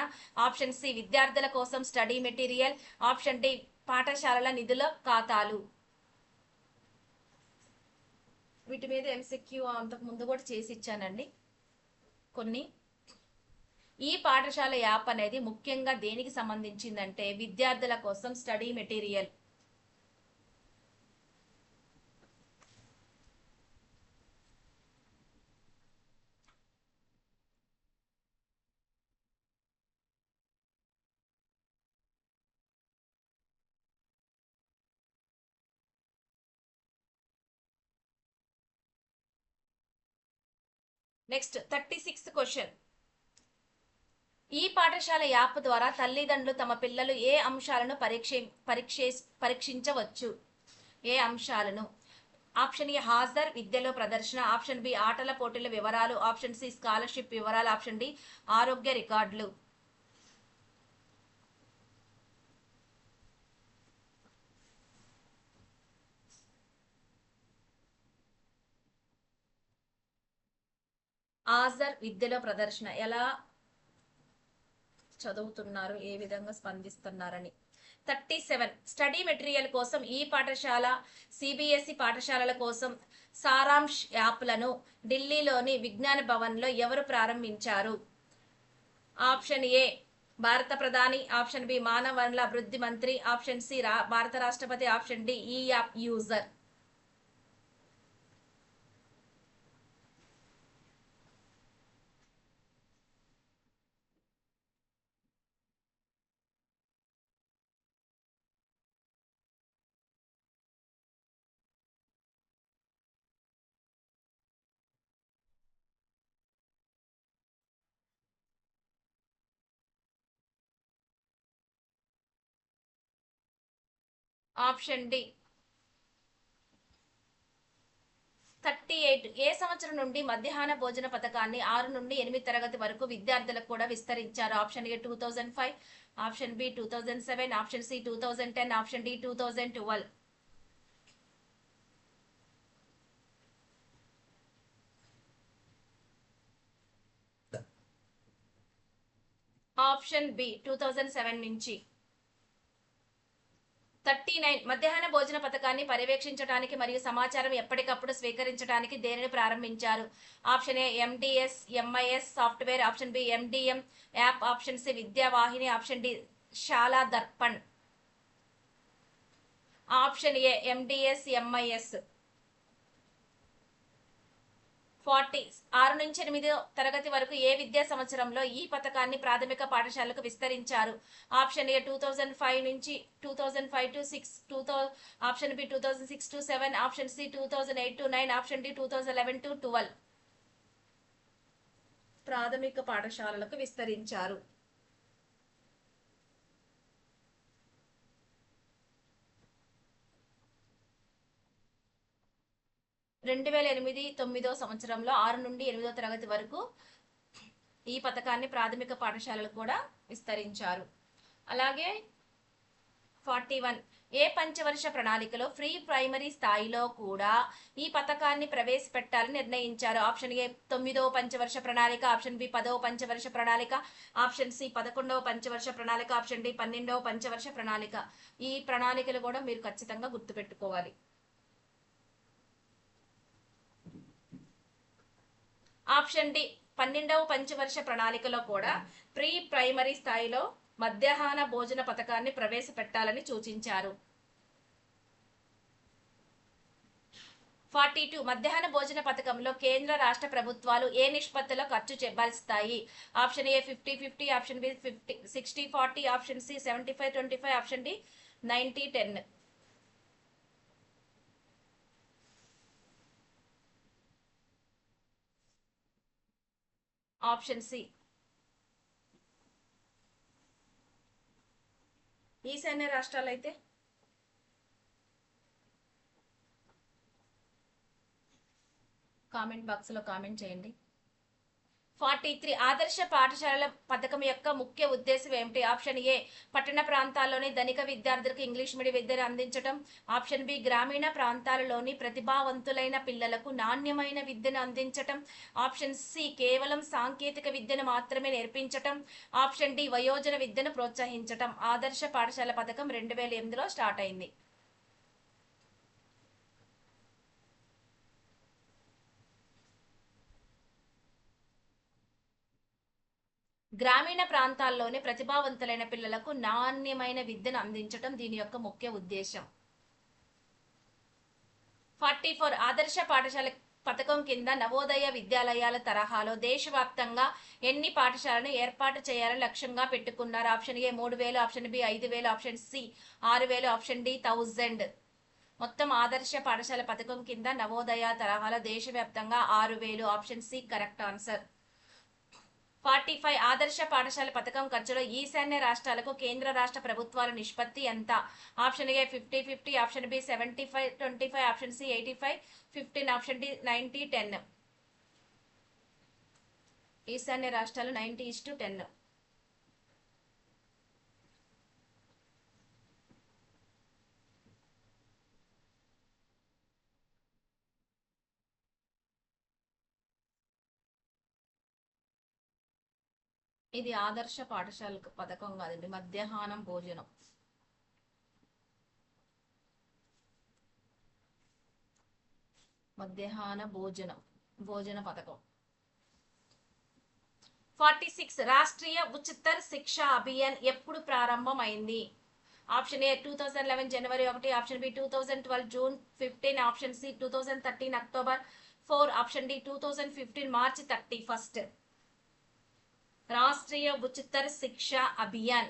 ఆప్షన్ సి విద్యార్థుల కోసం స్టడీ మెటీరియల్, ఆప్షన్ డి పాఠశాలల నిధుల ఖాతాలు. వీటి మీద ఎంసీక్యూ అంతకు ముందు కూడా చేసి ఇచ్చానండి కొన్ని. ఈ పాఠశాల యాప్ అనేది ముఖ్యంగా దేనికి సంబంధించిందంటే విద్యార్థుల కోసం స్టడీ మెటీరియల్. Next 36 question. ఈ పాఠశాల యాప్ ద్వారా తల్లిదండ్రులు తమ పిల్లలు ఏ అంశాలను పరీక్షించవచ్చు? ఏ అంశాలను? ఆప్షన్ ఏ హాజర్, విద్యలో ప్రదర్శన, ఆప్షన్ బి ఆటల పోటీల వివరాలు, ఆప్షన్ సి స్కాలర్షిప్ వివరాలు, ఆప్షన్ డి ఆరోగ్య రికార్డులు. హాజర్, విద్యలో ప్రదర్శన. ఎలా చదువుతున్నారు, ఏ విధంగా స్పందిస్తున్నారని. 37 స్టడీ మెటీరియల్ కోసం ఈ పాఠశాల సిబిఎస్ఈ పాఠశాలల కోసం సారాంశ్ యాప్లను ఢిల్లీలోని విజ్ఞాన భవన్లో ఎవరు ప్రారంభించారు? ఆప్షన్ ఏ భారత ప్రధాని, ఆప్షన్ బి మానవ వనరుల అభివృద్ధి మంత్రి, ఆప్షన్ సి భారత రాష్ట్రపతి, ఆప్షన్ డి ఈ యాప్ యూజర్. Option D 38. ఏ సంవత్సరం నుండి మధ్యాహ్న భోజన పథకాన్ని 6 నుండి 8 తరగతి వరకు విద్యార్థులకు కూడా విస్తరించారు? Option A 2005, option B 2007, option C 2010, option D 2012. Option B 2007 నుంచి. 39. మధ్యాహ్న భోజన పథకాన్ని పర్యవేక్షించడానికి మరియు సమాచారం ఎప్పటికప్పుడు స్వీకరించడానికి దేనిని ప్రారంభించారు? Option A MDS MIS software, option B MDM app, option C Vidyavahini, option D Shala Darpan. Option A MDS MIS. 40. 6 నుంచి 8 తరగతి వరకు ఏ విద్యా సంవత్సరంలో ఈ పథకాన్ని ప్రాథమిక పాఠశాలకు విస్తరించారు? ఆప్షన్ ఏ 2005 నుంచి 2005 to 6, option B 2006 to 7, option C 2008 to 9, option D 2011 to 12. ప్రాథమిక పాఠశాలలకు విస్తరించారు. 2008-9 సంవత్సరంలో 6 నుండి 8 తరగతి వరకు ఈ పథకాన్ని ప్రాథమిక పాఠశాలలకు కూడా విస్తరించారు. అలాగే 41. ఏ పంచవర్ష ప్రణాళికలో ప్రీ ప్రైమరీ స్థాయిలో కూడా ఈ పథకాన్ని ప్రవేశపెట్టాలని నిర్ణయించారు? ఆప్షన్ ఏ 9వ పంచవర్ష ప్రణాళిక, ఆప్షన్ బి 10వ పంచవర్ష ప్రణాళిక, ఆప్షన్ సి 11వ పంచవర్ష ప్రణాళిక, ఆప్షన్ డి 12వ పంచవర్ష ప్రణాళిక. ఈ ప్రణాళికలు కూడా మీరు ఖచ్చితంగా గుర్తుపెట్టుకోవాలి. ఆప్షన్ డి 12వ పంచవర్ష ప్రణాళికలో కూడా ప్రీ ప్రైమరీ స్థాయిలో మధ్యాహ్న భోజన పథకాన్ని ప్రవేశపెట్టాలని సూచించారు. 42. మధ్యాహ్న భోజన పథకంలో కేంద్ర రాష్ట్ర ప్రభుత్వాలు ఏ నిష్పత్తిలో ఖర్చు భరిస్తాయి? Option A 50-50, option B 60-40, option C 75-25, option D 90-10. Option C. ఈశాన్య రాష్ట్రాలు అయితే కామెంట్ బాక్స్ లో కామెంట్ చేయండి. 43. ఆదర్శ పాఠశాలల పథకం యొక్క ముఖ్య ఉద్దేశం ఏమిటి? ఆప్షన్ ఏ పట్టణ ప్రాంతాల్లోని ధనిక విద్యార్థులకు ఇంగ్లీష్ మీడియం విద్యను అందించడం, ఆప్షన్ బి గ్రామీణ ప్రాంతాలలోని ప్రతిభావంతులైన పిల్లలకు నాణ్యమైన విద్యను అందించటం, ఆప్షన్ సి కేవలం సాంకేతిక విద్యను మాత్రమే నేర్పించటం, ఆప్షన్ డి వయోజన విద్యను ప్రోత్సహించటం. ఆదర్శ పాఠశాల పథకం 2008లో స్టార్ట్ అయింది. గ్రామీణ ప్రాంతాల్లోని ప్రతిభావంతులైన పిల్లలకు నాణ్యమైన విద్యను అందించడం దీని యొక్క ముఖ్య ఉద్దేశం. 44. ఆదర్శ పాఠశాల పథకం కింద నవోదయ విద్యాలయాల తరహాలో దేశవ్యాప్తంగా ఎన్ని పాఠశాలను ఏర్పాటు చేయాలని లక్ష్యంగా పెట్టుకున్నారు? Option A 3000, option B 5000, option C 6000, option D 1000. మొత్తం ఆదర్శ పాఠశాల పథకం కింద నవోదయ తరహాలో దేశవ్యాప్తంగా 6000. Option C correct answer. 45. ఆదర్శ పాఠశాల పథకం ఖర్చులో ఈశాన్య రాష్ట్రాలకు కేంద్ర రాష్ట్ర ప్రభుత్వాల నిష్పత్తి ఎంత? Option A 50-50, option B 75-25, option C 85-15, option D 90-10. ఈశాన్య రాష్ట్రాలు 90:10. ఇది ఆదర్శ పాఠశాల పథకం కాదండి, మధ్యాహ్నం భోజనం. మధ్యాహ్న భోజన పథకం. 46. రాష్ట్రీయ ఉచితర్ శిక్ష అభియాన్ ఎప్పుడు ప్రారంభమైంది? ఆప్షన్ ఏ 2011 జనవరి 1, option B 2012 June 15, option C 2013 October 4, option D 2015 మార్చి 31. రాష్ట్రీయ ఉచితర్ శిక్ష అభియాన్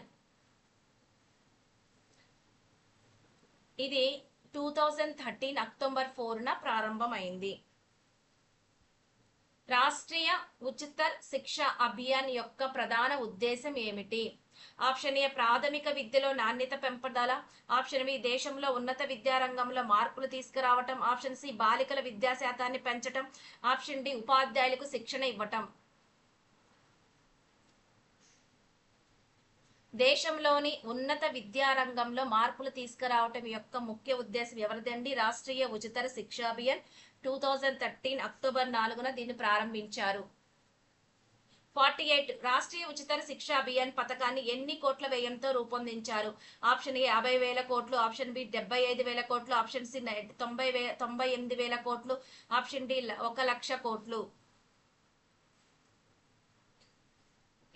ఇది 2013 అక్టోబర్ 4న ప్రారంభమైంది. రాష్ట్రీయ ఉచితర్ శిక్ష అభియాన్ యొక్క ప్రధాన ఉద్దేశం ఏమిటి? ఆప్షన్ ఏ ప్రాథమిక విద్యలో నాణ్యత పెంపదల, ఆప్షన్ బి దేశంలో ఉన్నత విద్యారంగంలో మార్పులు తీసుకురావటం, ఆప్షన్ సి బాలికల విద్యా శాతాన్ని పెంచటం, ఆప్షన్ డి ఉపాధ్యాయులకు శిక్షణ ఇవ్వటం. దేశంలోని ఉన్నత విద్యారంగంలో మార్పులు తీసుకురావటం యొక్క ముఖ్య ఉద్దేశం ఎవరిదండి? రాష్ట్రీయ ఉచిత శిక్షా అభియాన్ 2013 అక్టోబర్ 4న దీన్ని ప్రారంభించారు. 48 రాష్ట్రీయ ఉచిత శిక్షా అభియాన్ పథకాన్ని ఎన్ని కోట్ల వ్యయంతో రూపొందించారు? ఆప్షన్ ఏ 50,000 కోట్లు, ఆప్షన్ బి 75,000 కోట్లు, ఆప్షన్ సి 98,000 కోట్లు, ఆప్షన్ డి 1,00,000 కోట్లు.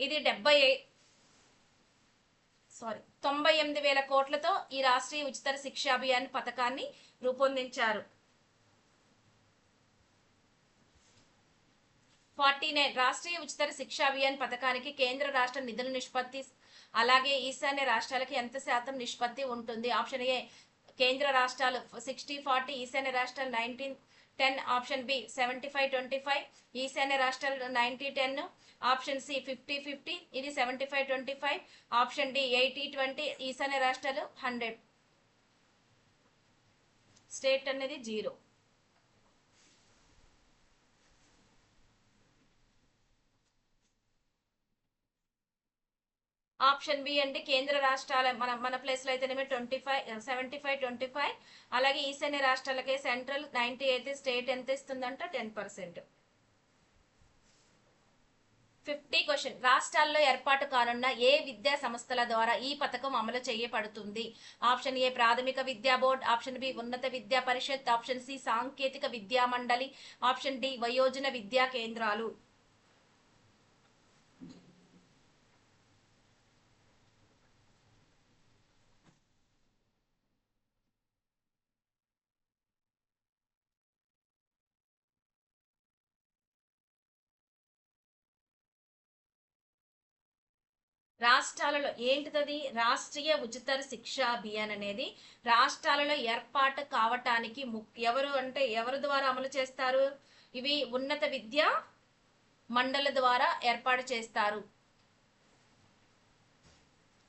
ఇది 98,000 కోట్లతో ఈ రాష్ట్రీయ ఉచిత శిక్షా అభియాన్ పథకాన్ని రూపొందించారు. 49 రాష్ట్రీయ ఉచిత శిక్షా అభియాన్ పథకానికి కేంద్ర రాష్ట్ర నిధుల నిష్పత్తి అలాగే ఈశాన్య రాష్ట్రాలకి ఎంత శాతం నిష్పత్తి ఉంటుంది? ఆప్షన్ ఏ కేంద్ర రాష్ట్రాలు 60-40, ఈశాన్య రాష్ట్రాలు 19-10, ఆప్షన్ బి 75-25, ఈశాన్య రాష్ట్రాలు 90-10, ఆప్షన్ సి 50-50, ఇది 75-25, ఆప్షన్ డి 80-20, ఈశాన్య రాష్ట్రాలు 100. స్టేట్ అనేది 0. ఆప్షన్ బి అండి కేంద్ర రాష్ట్రాల మన ప్లేస్ లో అయితేనేమో 75-25, అలాగే ఈశాన్య రాష్ట్రాలకే సెంట్రల్ 90 అయితే స్టేట్ ఎంత ఇస్తుందంట 10%. 50 క్వశ్చన్, రాష్ట్రాల్లో ఏర్పాటు కానున్న ఏ విద్యా సంస్థల ద్వారా ఈ పథకం అమలు చేయబడుతుంది? ఆప్షన్ ఏ ప్రాథమిక విద్యా బోర్డ్, ఆప్షన్ బి ఉన్నత విద్యా పరిషత్, ఆప్షన్ సి సాంకేతిక విద్యా మండలి, ఆప్షన్ డి వయోజన విద్యా కేంద్రాలు. రాష్ట్రాలలో ఏంటిది? రాష్ట్రీయ ఉచిత శిక్షా అభియాన్ అనేది రాష్ట్రాలలో ఏర్పాటు కావటానికి ఎవరు ద్వారా అమలు చేస్తారు? ఇవి ఉన్నత విద్యా మండలి ద్వారా ఏర్పాటు చేస్తారు.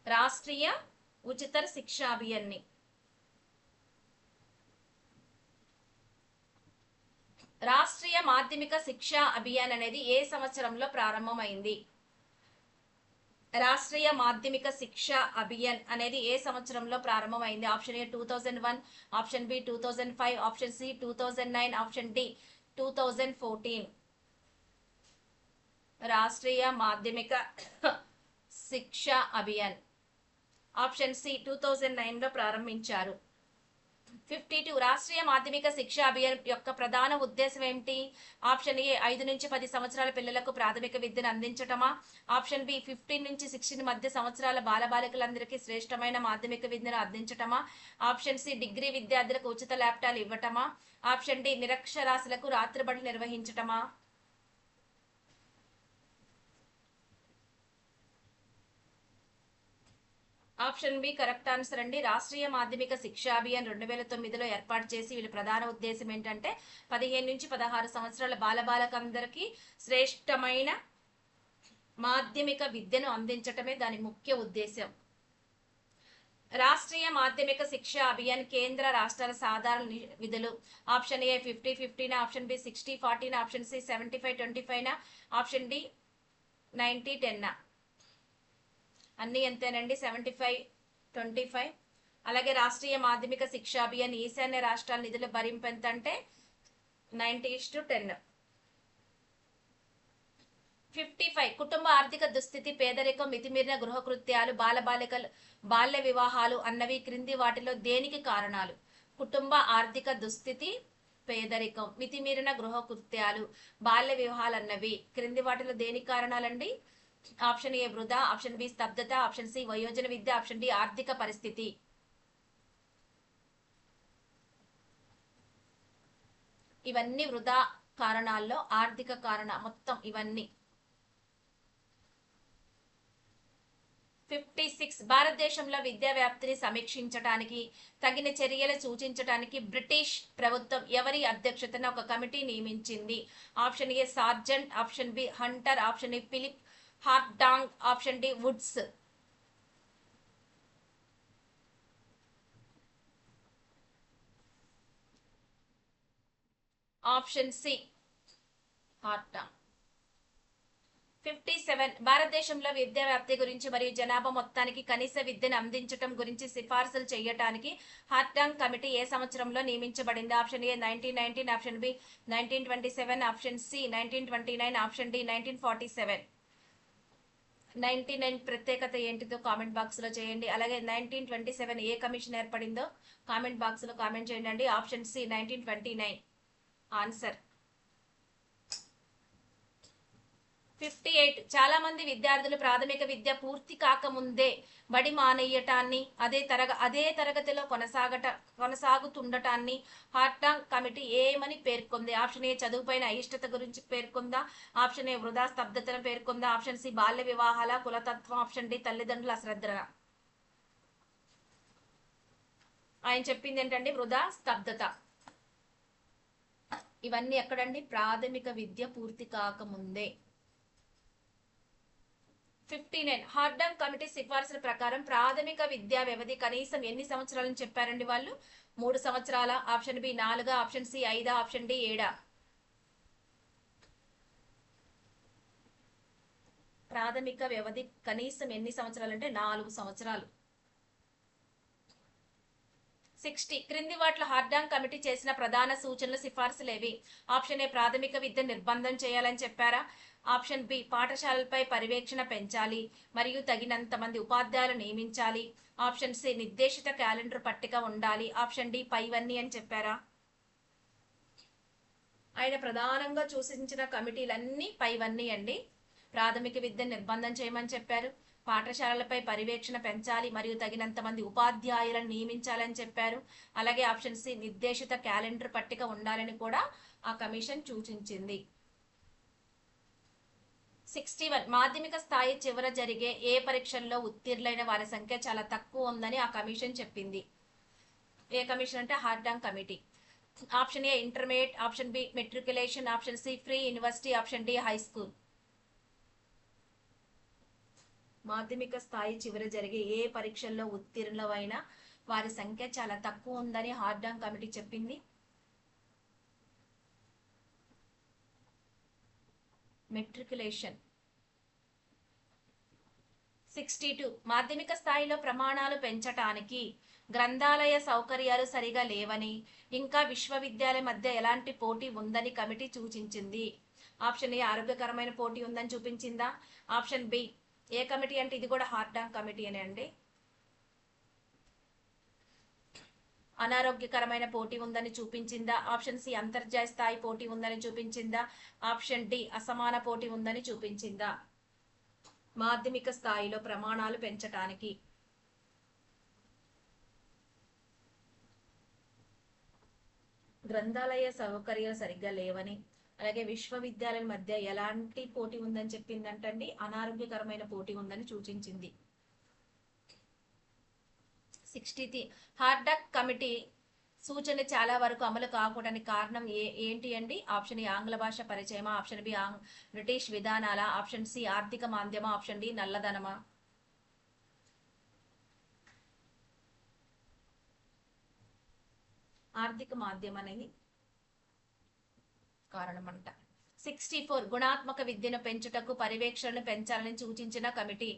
రాష్ట్రీయ ఉచిత శిక్షా అభియాన్ని రాష్ట్రీయ మాధ్యమిక శిక్షా అభియాన్ అనేది ఏ సంవత్సరంలో ప్రారంభమైంది? రాష్ట్రీయ మాధ్యమిక శిక్షా అభియాన్ అనేది ఏ సంవత్సరంలో ప్రారంభమైంది? Option A 2001, option B 2005, option C 2009, option D 2014. Rashtriya Madhyamik Shiksha Abhiyan option C 2009లో ప్రారంభించారు. 52 రాష్ట్రీయ మాధ్యమిక శిక్షా అభియాన్ యొక్క ప్రధాన ఉద్దేశం ఏమిటి? ఆప్షన్ ఏ 5 నుంచి 10 సంవత్సరాల పిల్లలకు ప్రాథమిక విద్యను అందించటమా, ఆప్షన్ బి 15 నుంచి 16 మధ్య సంవత్సరాల బాలబాలికలందరికీ శ్రేష్టమైన మాధ్యమిక విద్యను అందించటమా, ఆప్షన్ సి డిగ్రీ విద్యార్థులకు ఉచిత ల్యాప్టాప్ ఇవ్వటమా, ఆప్షన్ డి నిరక్షరాస్యులకు రాత్రి బడులు నిర్వహించటమా. ఆప్షన్ బి కరెక్ట్ ఆన్సర్ అండి. రాష్ట్రీయ మాధ్యమిక శిక్షా అభియాన్ 2009లో ఏర్పాటు చేసి వీళ్ళ ప్రధాన ఉద్దేశం ఏంటంటే 15 నుంచి 16 సంవత్సరాల బాలబాలకందరికీ శ్రేష్టమైన మాధ్యమిక విద్యను అందించటమే దాని ముఖ్య ఉద్దేశం. రాష్ట్రీయ మాధ్యమిక శిక్షా అభియాన్ కేంద్ర రాష్ట్రాల సాధారణ విధులు. Option A 50-50, option B 60-40, option C 75-25, option D 90-10. అన్ని ఎంతేనండి 75-25. అలాగే రాష్ట్రీయ మాధ్యమిక శిక్షా అభియాన్ ఈశాన్య రాష్ట్రాల నిధుల భరింపు ఎంత అంటే 90-10. 55 కుటుంబ ఆర్థిక దుస్థితి, పేదరికం, మితిమీరిన గృహకృత్యాలు, బాలబాలికలు బాల్య వివాహాలు అన్నవి క్రింది వాటిలో దేనికి కారణాలు? కుటుంబ ఆర్థిక దుస్థితి, పేదరికం, మితిమీరిన గృహకృత్యాలు, బాల్య వివాహాలు అన్నవి క్రింది వాటిలో దేనికి కారణాలండి? ఆప్షన్ ఏ వృధా, ఆప్షన్ బి స్తబ్దత, ఆప్షన్ సి వయోజన విద్య, ఆప్షన్ డి ఆర్థిక పరిస్థితి. ఇవన్నీ వృధా కారణాల్లో ఆర్థిక కారణ మొత్తం ఇవన్నీ. 56 భారతదేశంలో విద్యా వ్యాప్తిని సమీక్షించడానికి తగిన చర్యలు సూచించడానికి బ్రిటిష్ ప్రభుత్వం ఎవరి అధ్యక్షతన ఒక కమిటీ నియమించింది? Option A Sargent, option B Hunter, option A Philip Hartog, option D Woods. Option C Hartog. 57 భారతదేశంలో విద్యా వ్యాప్తి గురించి మరియు జనాభా మొత్తానికి కనీస విద్యను అందించడం గురించి సిఫార్సులు చేయడానికి హార్టాంగ్ కమిటీ ఏ సంవత్సరంలో నియమించబడింది? ఆప్షన్ ఏ 1919, ఆప్షన్ బి 1927, ఆప్షన్ సి 1929, ఆప్షన్ డి 1947. 99 ప్రత్యేకత ఏంటిదో కామెంట్ బాక్స్ లో చేయండి. అలాగే 1927 ఏ కమిషన్ ఏర్పడిందో కామెంట్ బాక్స్ లో కామెంట్ చేయండి. Option C 1929 answer. 58 చాలా మంది విద్యార్థులు ప్రాథమిక విద్య పూర్తి కాకముందే బడి మానేయటాన్ని, అదే తరగతిలో కొనసాగుతుండటాన్ని హార్టాంగ్ కమిటీ ఏమని పేర్కొంది? ఆప్షన్ ఏ చదువుపైన అయిష్టత గురించి పేర్కొందా, ఆప్షన్ ఏ వృధా స్తబ్దతను పేర్కొందా, ఆప్షన్ సి బాల్య వివాహాల, కులతత్వం, ఆప్షన్ డి తల్లిదండ్రుల అశ్రద్ధన. ఆయన చెప్పింది ఏంటండి? వృధా స్తబ్దత. ఇవన్నీ ఎక్కడండి? ప్రాథమిక విద్య పూర్తి కాకముందే. 59 హార్టాంగ్ కమిటీ సిఫార్సుల ప్రకారం ప్రాథమిక విద్యా వ్యవధి కనీసం ఎన్ని సంవత్సరాలని చెప్పారండి వాళ్ళు? 3 సంవత్సరాల, option B 4, option C 5, option D 7. ప్రాథమిక వ్యవధి కనీసం ఎన్ని సంవత్సరాలు అంటే 4 సంవత్సరాలు. 60 క్రింది వాటిలో హార్టాంగ్ కమిటీ చేసిన ప్రధాన సూచనలు సిఫార్సులేవి? ఆప్షన్ ఏ ప్రాథమిక విద్య నిర్బంధం చేయాలని చెప్పారా, ఆప్షన్ బి పాఠశాలలపై పర్యవేక్షణ పెంచాలి మరియు తగినంత మంది ఉపాధ్యాయులు నియమించాలి, ఆప్షన్ సి నిర్దేశిత క్యాలెండర్ పట్టిక ఉండాలి, ఆప్షన్ డి పైవన్నీ అని చెప్పారా? ఆయన ప్రధానంగా సూచించిన కమిటీలన్నీ పైవన్నీ అండి. ప్రాథమిక విద్య నిర్బంధం చేయమని చెప్పారు, పాఠశాలలపై పర్యవేక్షణ పెంచాలి మరియు తగినంత మంది ఉపాధ్యాయులను నియమించాలని చెప్పారు, అలాగే ఆప్షన్ సి నిర్దేశిత క్యాలెండర్ పట్టిక ఉండాలని కూడా ఆ కమిషన్ సూచించింది. 61 మాధ్యమిక స్థాయి చివర జరిగే ఏ పరీక్షల్లో ఉత్తీర్ణులైన వారి సంఖ్య చాలా తక్కువ ఉందని ఆ కమిషన్ చెప్పింది? ఏ కమిషన్ అంటే Hartog committee. Option A intermediate, option B matriculation, option C free university, option D high school. మాధ్యమిక స్థాయి చివర జరిగే ఏ పరీక్షల్లో ఉత్తీర్ణులైన వారి సంఖ్య చాలా తక్కువ ఉందని హార్టాంగ్ కమిటీ చెప్పింది? మెట్రికులేషన్. 62 మాధ్యమిక స్థాయిలో ప్రమాణాలు పెంచటానికి గ్రంథాలయ సౌకర్యాలు సరిగా లేవని, ఇంకా విశ్వవిద్యాలయ మధ్య ఎలాంటి పోటీ ఉందని కమిటీ సూచించింది? ఆప్షన్ ఏ ఆరోగ్యకరమైన పోటీ ఉందని చూపించిందా, ఆప్షన్ బి ఏ కమిటీ అంటే ఇది కూడా హార్టాంగ్ కమిటీ అనే అండి, అనారోగ్యకరమైన పోటీ ఉందని చూపించిందా, ఆప్షన్ సి అంతర్జాతీయ స్థాయి పోటీ ఉందని చూపించిందా, ఆప్షన్ డి అసమాన పోటీ ఉందని చూపించిందా? మాధ్యమిక స్థాయిలో ప్రమాణాలు పెంచటానికి గ్రంథాలయ సౌకర్యాలు సరిగ్గా లేవని, అలాగే విశ్వవిద్యాలయాల మధ్య ఎలాంటి పోటీ ఉందని చెప్పిందంటండి, అనారోగ్యకరమైన పోటీ ఉందని సూచించింది. 63 హార్టాంగ్ కమిటీ సూచనలు చాలా వరకు అమలు కాకూడని కారణం ఏంటి అండి? ఆప్షన్ ఏ ఆంగ్ల భాష పరిచయమా, ఆప్షన్ బి బ్రిటిష్ విధానాల, ఆప్షన్ సి ఆర్థిక మాంద్యమా, ఆప్షన్ డి నల్లధనమా? ఆర్థిక మాంద్యం అనేది కారణమంట. 64 గుణాత్మక విద్యను పెంచుటకు పర్యవేక్షణను పెంచాలని సూచించిన committee?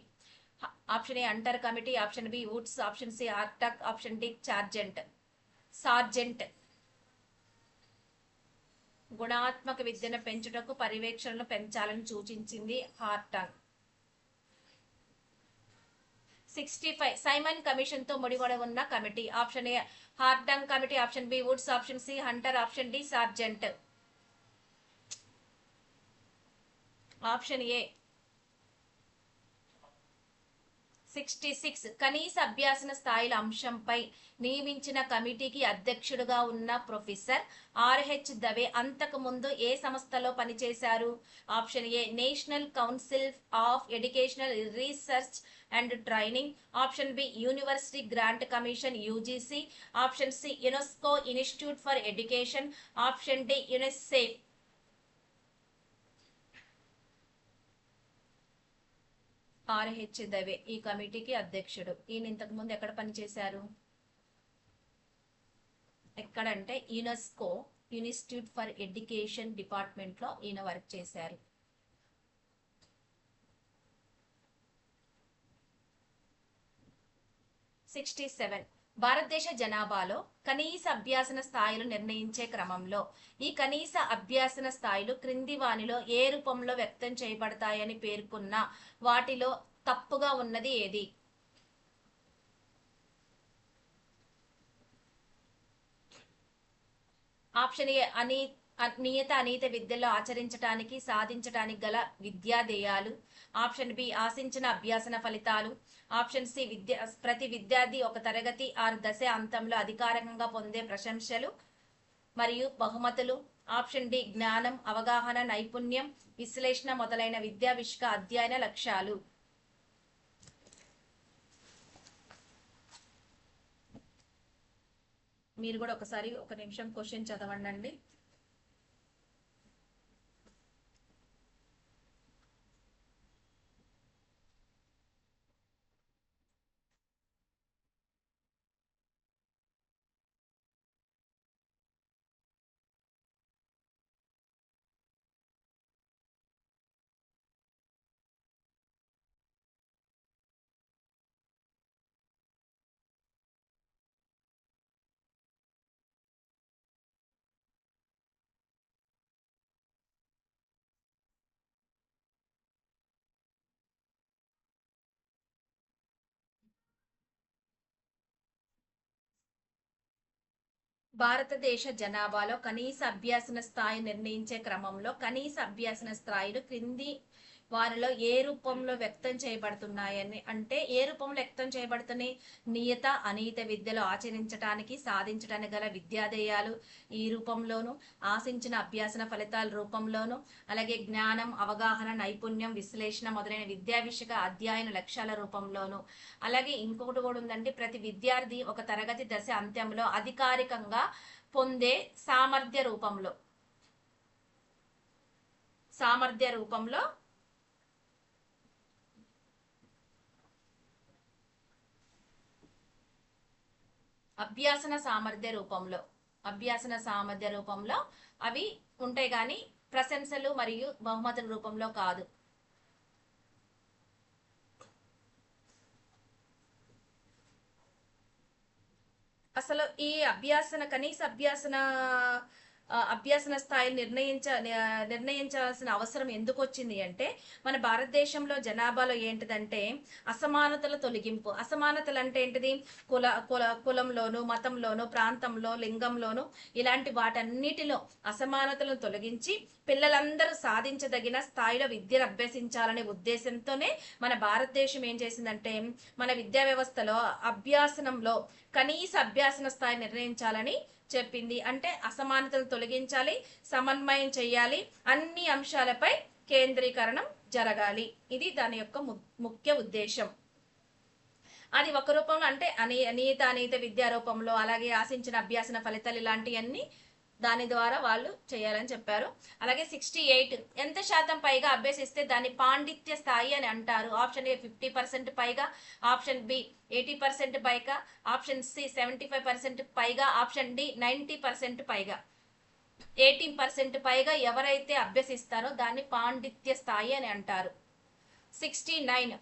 Option A Hunter committee, option B Woods, option C Hartog, option D Sargent. గుణాత్మక విద్యను పెంచుటకు పర్యవేక్షణను పెంచాలని సూచించింది హార్టాంగ్. 65 సైమన్ కమిషన్ తో ముడిపడి ఉన్న committee? Option A Hartog committee, option B Woods, option C Hunter, option D Sargent. Option A. 66 కనీస అభ్యాసన స్థాయిల అంశంపై నియమించిన కమిటీకి అధ్యక్షుడుగా ఉన్న ప్రొఫెసర్ ఆర్హెచ్ దవే అంతకు ముందు ఏ సంస్థలో పనిచేశారు? Option A National Council of Educational Research and Training, option B University Grant Commission UGC, option C UNESCO Institute for Education, option D UNICEF. R H Dave ఈ కమిటీకి అధ్యక్షుడు. ఈయన ఇంతకు ముందు ఎక్కడ పనిచేశారు? ఎక్కడంటే యునెస్కో ఇన్స్టిట్యూట్ ఫర్ ఎడ్యుకేషన్ డిపార్ట్మెంట్లో ఈయన వర్క్ చేశారు. 67 భారతదేశ జనాభాలో కనీస అభ్యాసన స్థాయిలు నిర్ణయించే క్రమంలో ఈ కనీస అభ్యాసన స్థాయిలు క్రింది వానిలో ఏ రూపంలో వ్యక్తం చేయబడతాయని పేర్కొన్న వాటిలో తప్పుగా ఉన్నది ఏది? ఆప్షన్ ఏ నియత అనీత విద్యలో ఆచరించడానికి సాధించడానికి గల విద్యాదేయాలు. ఆప్షన్ బి ఆశించిన అభ్యాసన ఫలితాలు. ఆప్షన్ సి ప్రతి విద్యార్థి ఒక తరగతి 6 దశ అంతంలో అధికారికంగా పొందే ప్రశంసలు మరియు బహుమతులు. ఆప్షన్ డి జ్ఞానం, అవగాహన, నైపుణ్యం, విశ్లేషణ మొదలైన విద్యా విషయ అధ్యయన లక్ష్యాలు. మీరు కూడా ఒకసారి ఒక నిమిషం క్వశ్చన్ చదవండి. భారతదేశ జనాభాలో కనీస అభ్యాసన స్థాయి నిర్ణయించే క్రమంలో కనీస అభ్యాసన స్థాయిలు క్రింది వారిలో ఏ రూపంలో వ్యక్తం చేయబడుతున్నాయని అంటే ఏ రూపంలో వ్యక్తం చేయబడుతున్నాయి? నియత అనీత విద్యలో ఆచరించడానికి సాధించడానికి గల విద్యాదేయాలు ఈ రూపంలోను, ఆశించిన అభ్యాసన ఫలితాల రూపంలోను, అలాగే జ్ఞానం, అవగాహన, నైపుణ్యం, విశ్లేషణ మొదలైన విద్యా విషయ అధ్యయన లక్ష్యాల రూపంలోను. అలాగే ఇంకొకటి కూడా ఉందండి, ప్రతి విద్యార్థి ఒక తరగతి దశ అంత్యంలో అధికారికంగా పొందే సామర్థ్య రూపంలో అభ్యాసన సామర్థ్య రూపంలో అవి ఉంటాయి కానీ ప్రశంసలు మరియు బహుమతుల రూపంలో కాదు. అసలు ఈ కనీస అభ్యాసన స్థాయిని నిర్ణయించాల్సిన అవసరం ఎందుకు వచ్చింది అంటే, మన భారతదేశంలో జనాభాలో ఏంటిదంటే అసమానతల తొలగింపు. అసమానతలు అంటే ఏంటిది? కులంలోను, మతంలోను, ప్రాంతంలో, లింగంలోను ఇలాంటి వాటన్నిటిలో అసమానతలను తొలగించి పిల్లలందరూ సాధించదగిన స్థాయిలో విద్యను అభ్యసించాలనే ఉద్దేశంతోనే మన భారతదేశం ఏం చేసిందంటే మన విద్యా వ్యవస్థలో అభ్యాసనంలో కనీస అభ్యాసన స్థాయి నిర్ణయించాలని చెప్పింది. అంటే అసమానతలు తొలగించాలి, సమన్వయం చేయాలి, అన్ని అంశాలపై కేంద్రీకరణం జరగాలి. ఇది దాని యొక్క ముఖ్య ఉద్దేశం. అది ఒక రూపంలో అంటే అనీత విద్యా రూపంలో, అలాగే ఆశించిన అభ్యాసన ఫలితాలు ఇలాంటివన్నీ దాని ద్వారా వాళ్ళు చేయాలని చెప్పారు. అలాగే 68 ఎంత శాతం పైగా అభ్యసిస్తే దాన్ని పాండిత్య స్థాయి అని అంటారు. ఆప్షన్ ఏ 50% పైగా, ఆప్షన్ బి 80% పైగా, ఆప్షన్ సి 75% పైగా, ఆప్షన్ డి 90% పైగా. 18% పైగా ఎవరైతే అభ్యసిస్తారో దాన్ని పాండిత్య స్థాయి అని అంటారు. 69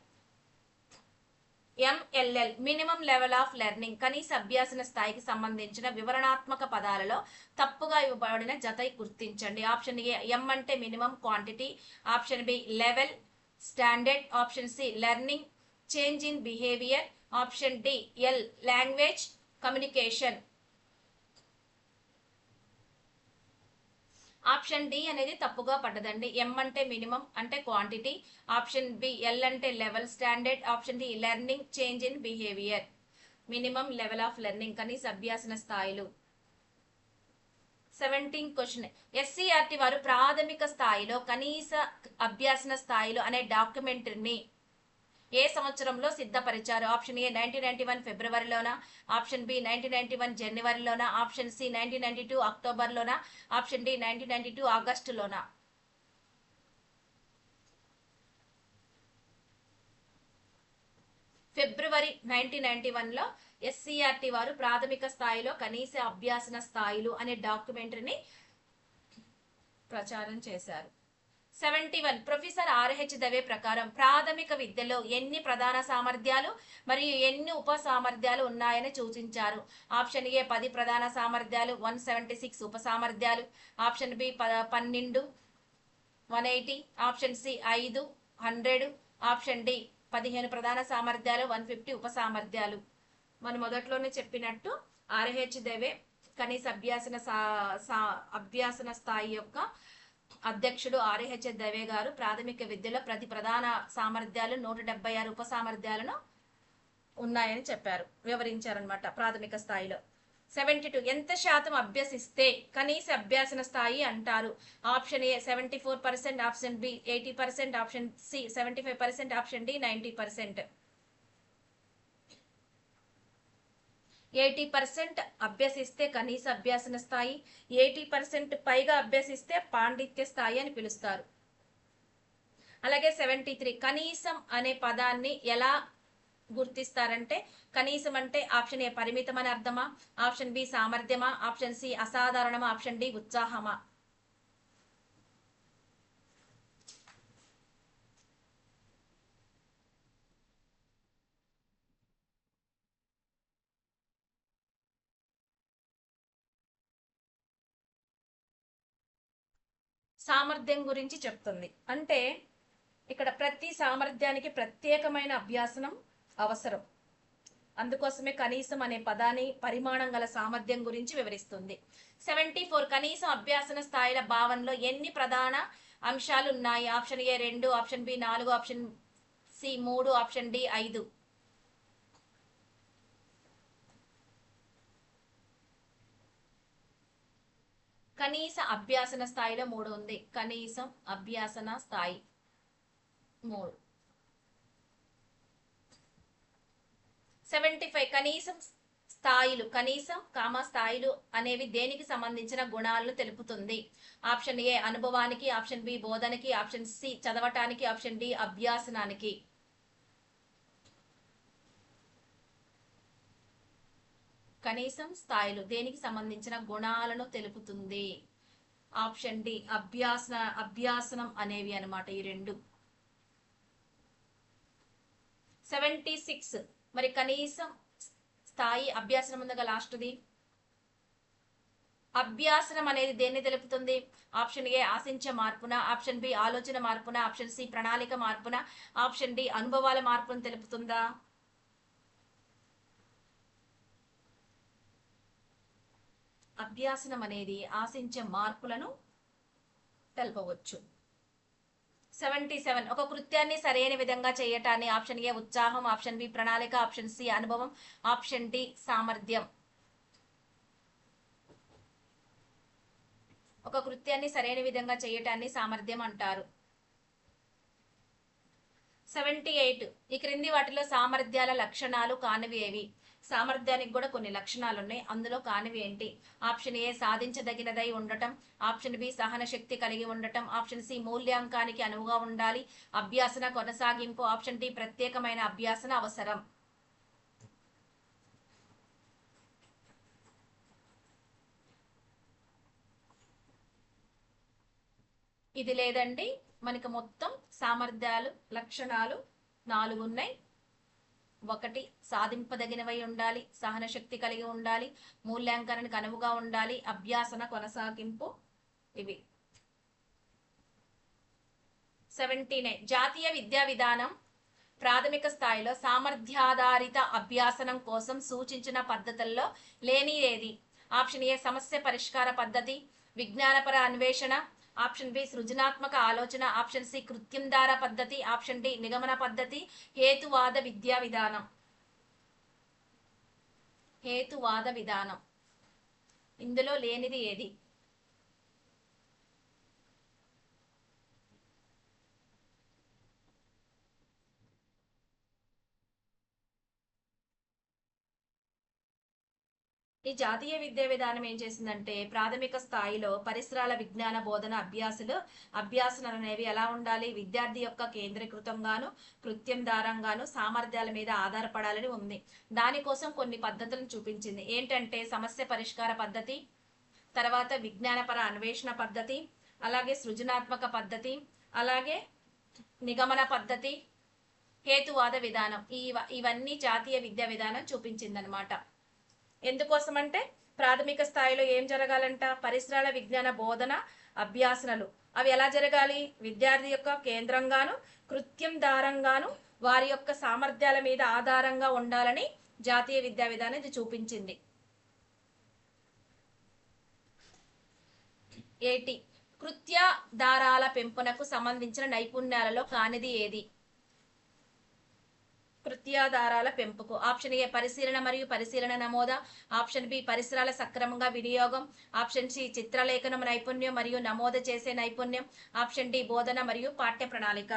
MLL minimum level of learning కనీస అభ్యాసన స్థాయికి సంబంధించిన వివరణాత్మక పదాలలో తప్పుగా ఇవ్వబడిన జత గుర్తించండి. ఆప్షన్ ఏ ఎం అంటే minimum quantity, option B level standard, option C learning change in behaviour, option D L language communication. Option D అనేది తప్పుగా పడ్డదండి. ఎం అంటే మినిమం అంటే క్వాంటిటీ, ఆప్షన్ బి ఎల్ అంటే level standard, option D learning change in behaviour. Minimum level of learning కనీస అభ్యాసన స్థాయిలు. 17 question, SCERT వారు ప్రాథమిక స్థాయిలో కనీస అభ్యాసన స్థాయిలో అనే డాక్యుమెంటరీని ఏ సంవత్సరంలో సిద్ధపరిచారు? ఆప్షన్ ఏ 1991 ఫిబ్రవరిలోనా, ఆప్షన్ బి 1991 జనవరిలోనా, ఆప్షన్ సి 1992 అక్టోబర్లోనా, ఆప్షన్ డి 1992 ఆగస్టులోనా. ఫిబ్రవరి 1991లో ఎస్సీఆర్టీ వారు ప్రాథమిక స్థాయిలో కనీస అభ్యాసన స్థాయిలు అనే డాక్యుమెంటరీని ప్రచారం చేశారు. 71 ప్రొఫెసర్ ఆర్హెచ్ దవే ప్రకారం ప్రాథమిక విద్యలో ఎన్ని ప్రధాన సామర్థ్యాలు మరియు ఎన్ని ఉప సామర్థ్యాలు ఉన్నాయని సూచించారు. ఆప్షన్ ఏ 10 ప్రధాన సామర్థ్యాలు, 176 ఉప సామర్థ్యాలు, option B 12, 180, option C 5, 100, option D 15 ప్రధాన సామర్థ్యాలు, 150 ఉప సామర్థ్యాలు. మనం మొదట్లోనే చెప్పినట్టు ఆర్హెచ్ దవే కనీస అభ్యాసన స్థాయి యొక్క అధ్యక్షుడు ఆర్హెచ్ దవే గారు ప్రాథమిక విద్యలో ప్రతి ప్రధాన సామర్థ్యాలు 176 ఉప సామర్థ్యాలను ఉన్నాయని చెప్పారు, వివరించారనమాట ప్రాథమిక స్థాయిలో. 72 ఎంత శాతం అభ్యసిస్తే కనీస అభ్యాసన స్థాయి అంటారు. Option A 74%, option B 80%, option C 75%, option D 90%. 80% అభ్యసిస్తే కనీస అభ్యాసన స్థాయి, 80% పైగా అభ్యసిస్తే పాండిత్య స్థాయి అని పిలుస్తారు. అలాగే 73 కనీసం అనే పదాన్ని ఎలా గుర్తిస్తారంటే, కనీసం అంటే ఆప్షన్ ఏ పరిమితం అని అర్థమా, ఆప్షన్ బి సామర్థ్యమా, ఆప్షన్ సి అసాధారణమా, ఆప్షన్ డి ఉత్సాహమా. సామర్థ్యం గురించి చెప్తుంది. అంటే ఇక్కడ ప్రతి సామర్థ్యానికి ప్రత్యేకమైన అభ్యాసనం అవసరం. అందుకోసమే కనీసం అనే పదాన్ని పరిమాణం గల సామర్థ్యం గురించి వివరిస్తుంది. 74 కనీసం అభ్యాసన స్థాయిల భావనలో ఎన్ని ప్రధాన అంశాలు ఉన్నాయి. Option A 2, option B 4, option C 3, option D 5. కనీస అభ్యాసన స్థాయిలో 3 ఉంది. కనీసం అభ్యాసన స్థాయి 3. 75 కనీసం స్థాయిలు, కనీసం స్థాయిలు అనేవి దేనికి సంబంధించిన గుణాలను తెలుపుతుంది. ఆప్షన్ ఏ అనుభవానికి, ఆప్షన్ బి బోధనకి, ఆప్షన్ సి చదవటానికి, ఆప్షన్ డి అభ్యాసనానికి. కనీసం స్థాయిలు దేనికి సంబంధించిన గుణాలను తెలుపుతుంది. ఆప్షన్ డి అభ్యాసనం అనేవి అనమాట ఈ రెండు. 76 మరి కనీసం స్థాయి అభ్యాసనం ఉందగా లాస్ట్ది. అభ్యాసనం అనేది దేన్ని తెలుపుతుంది. ఆప్షన్ ఏ ఆశించే మార్పున, ఆప్షన్ బి ఆలోచన మార్పున, ఆప్షన్ సి ప్రణాళిక మార్పున, ఆప్షన్ డి అనుభవాల మార్పును తెలుపుతుందా. అభ్యాసనం అనేది ఆశించే మార్పులను తెలపవచ్చు. 77 ఒక కృత్యాన్ని సరైన విధంగా చేయటాన్ని ఆప్షన్ ఏ ఉత్సాహం, ఆప్షన్ బి ప్రణాళిక, ఆప్షన్ సి అనుభవం, ఆప్షన్ డి సామర్థ్యం. ఒక కృత్యాన్ని సరైన విధంగా చేయటాన్ని సామర్థ్యం అంటారు. 78 ఈ క్రింది వాటిలో సామర్థ్యాల లక్షణాలు కానివి ఏవి. సామర్థ్యానికి కూడా కొన్ని లక్షణాలు ఉన్నాయి, అందులో కానివి ఏంటి. ఆప్షన్ ఏ సాధించదగినదై ఉండటం, ఆప్షన్ బి సహన శక్తి కలిగి ఉండటం, ఆప్షన్ సి మూల్యాంకానికి అనువుగా ఉండాలి, అభ్యాసన కొనసాగింపు, ఆప్షన్ డి ప్రత్యేకమైన అభ్యాసన అవసరం. ఇది లేదండి, మనకి మొత్తం సామర్థ్యాలు లక్షణాలు 4 ఉన్నాయి. 1 సాధింపదగినవై ఉండాలి, సహన శక్తి కలిగి ఉండాలి, మూల్యాంకనానికి అనువుగా ఉండాలి, అభ్యాసన కొనసాగింపు. ఇవి 17 జాతీయ విద్యా విధానం ప్రాథమిక స్థాయిలో సామర్థ్యాధారిత అభ్యాసనం కోసం సూచించిన పద్ధతుల్లో లేని ఏది. ఆప్షన్ ఏ సమస్య పరిష్కార పద్ధతి, విజ్ఞానపర అన్వేషణ, ఆప్షన్ బి సృజనాత్మక ఆలోచన, ఆప్షన్ సి కృత్యంధార పద్ధతి, ఆప్షన్ డి నిగమన పద్ధతి, హేతువాద విద్యా విధానం. హేతువాద విధానం ఇందులో లేనిది ఏది. ఈ జాతీయ విద్యా విధానం ఏం చేసిందంటే ప్రాథమిక స్థాయిలో పరిసరాల విజ్ఞాన బోధన అభ్యాసనలు అనేవి ఎలా ఉండాలి, విద్యార్థి యొక్క కేంద్రీకృతంగాను కృత్యం దారంగాను సామర్థ్యాల మీద ఆధారపడాలని ఉంది. దానికోసం కొన్ని పద్ధతులను చూపించింది. ఏంటంటే సమస్య పరిష్కార పద్ధతి, తర్వాత విజ్ఞానపర అన్వేషణ పద్ధతి, అలాగే సృజనాత్మక పద్ధతి, అలాగే నిగమన పద్ధతి, హేతువాద విధానం. ఇవన్నీ జాతీయ విద్యా విధానం చూపించిందనమాట. ఎందుకోసం అంటే ప్రాథమిక స్థాయిలో ఏం జరగాలంట, పరిసరాల విజ్ఞాన బోధన అభ్యాసనలు అవి ఎలా జరగాలి, విద్యార్థి యొక్క కేంద్రంగాను కృత్యం దారంగాను వారి యొక్క సామర్థ్యాల మీద ఆధారంగా ఉండాలని జాతీయ విద్యా విధానం ఇది చూపించింది. 80 కృత్యాధారాల పెంపునకు సంబంధించిన నైపుణ్యాలలో కానిది ఏది? కృత్యాధారాల పెంపుకు ఆప్షన్ ఏ పరిశీలన మరియు పరిశీలన నమోద, ఆప్షన్ బి పరిసరాల సక్రమంగా వినియోగం, ఆప్షన్ సి చిత్రలేఖనం నైపుణ్యం మరియు నమోదు చేసే నైపుణ్యం, ఆప్షన్ డి బోధన మరియు పాఠ్య ప్రణాళిక.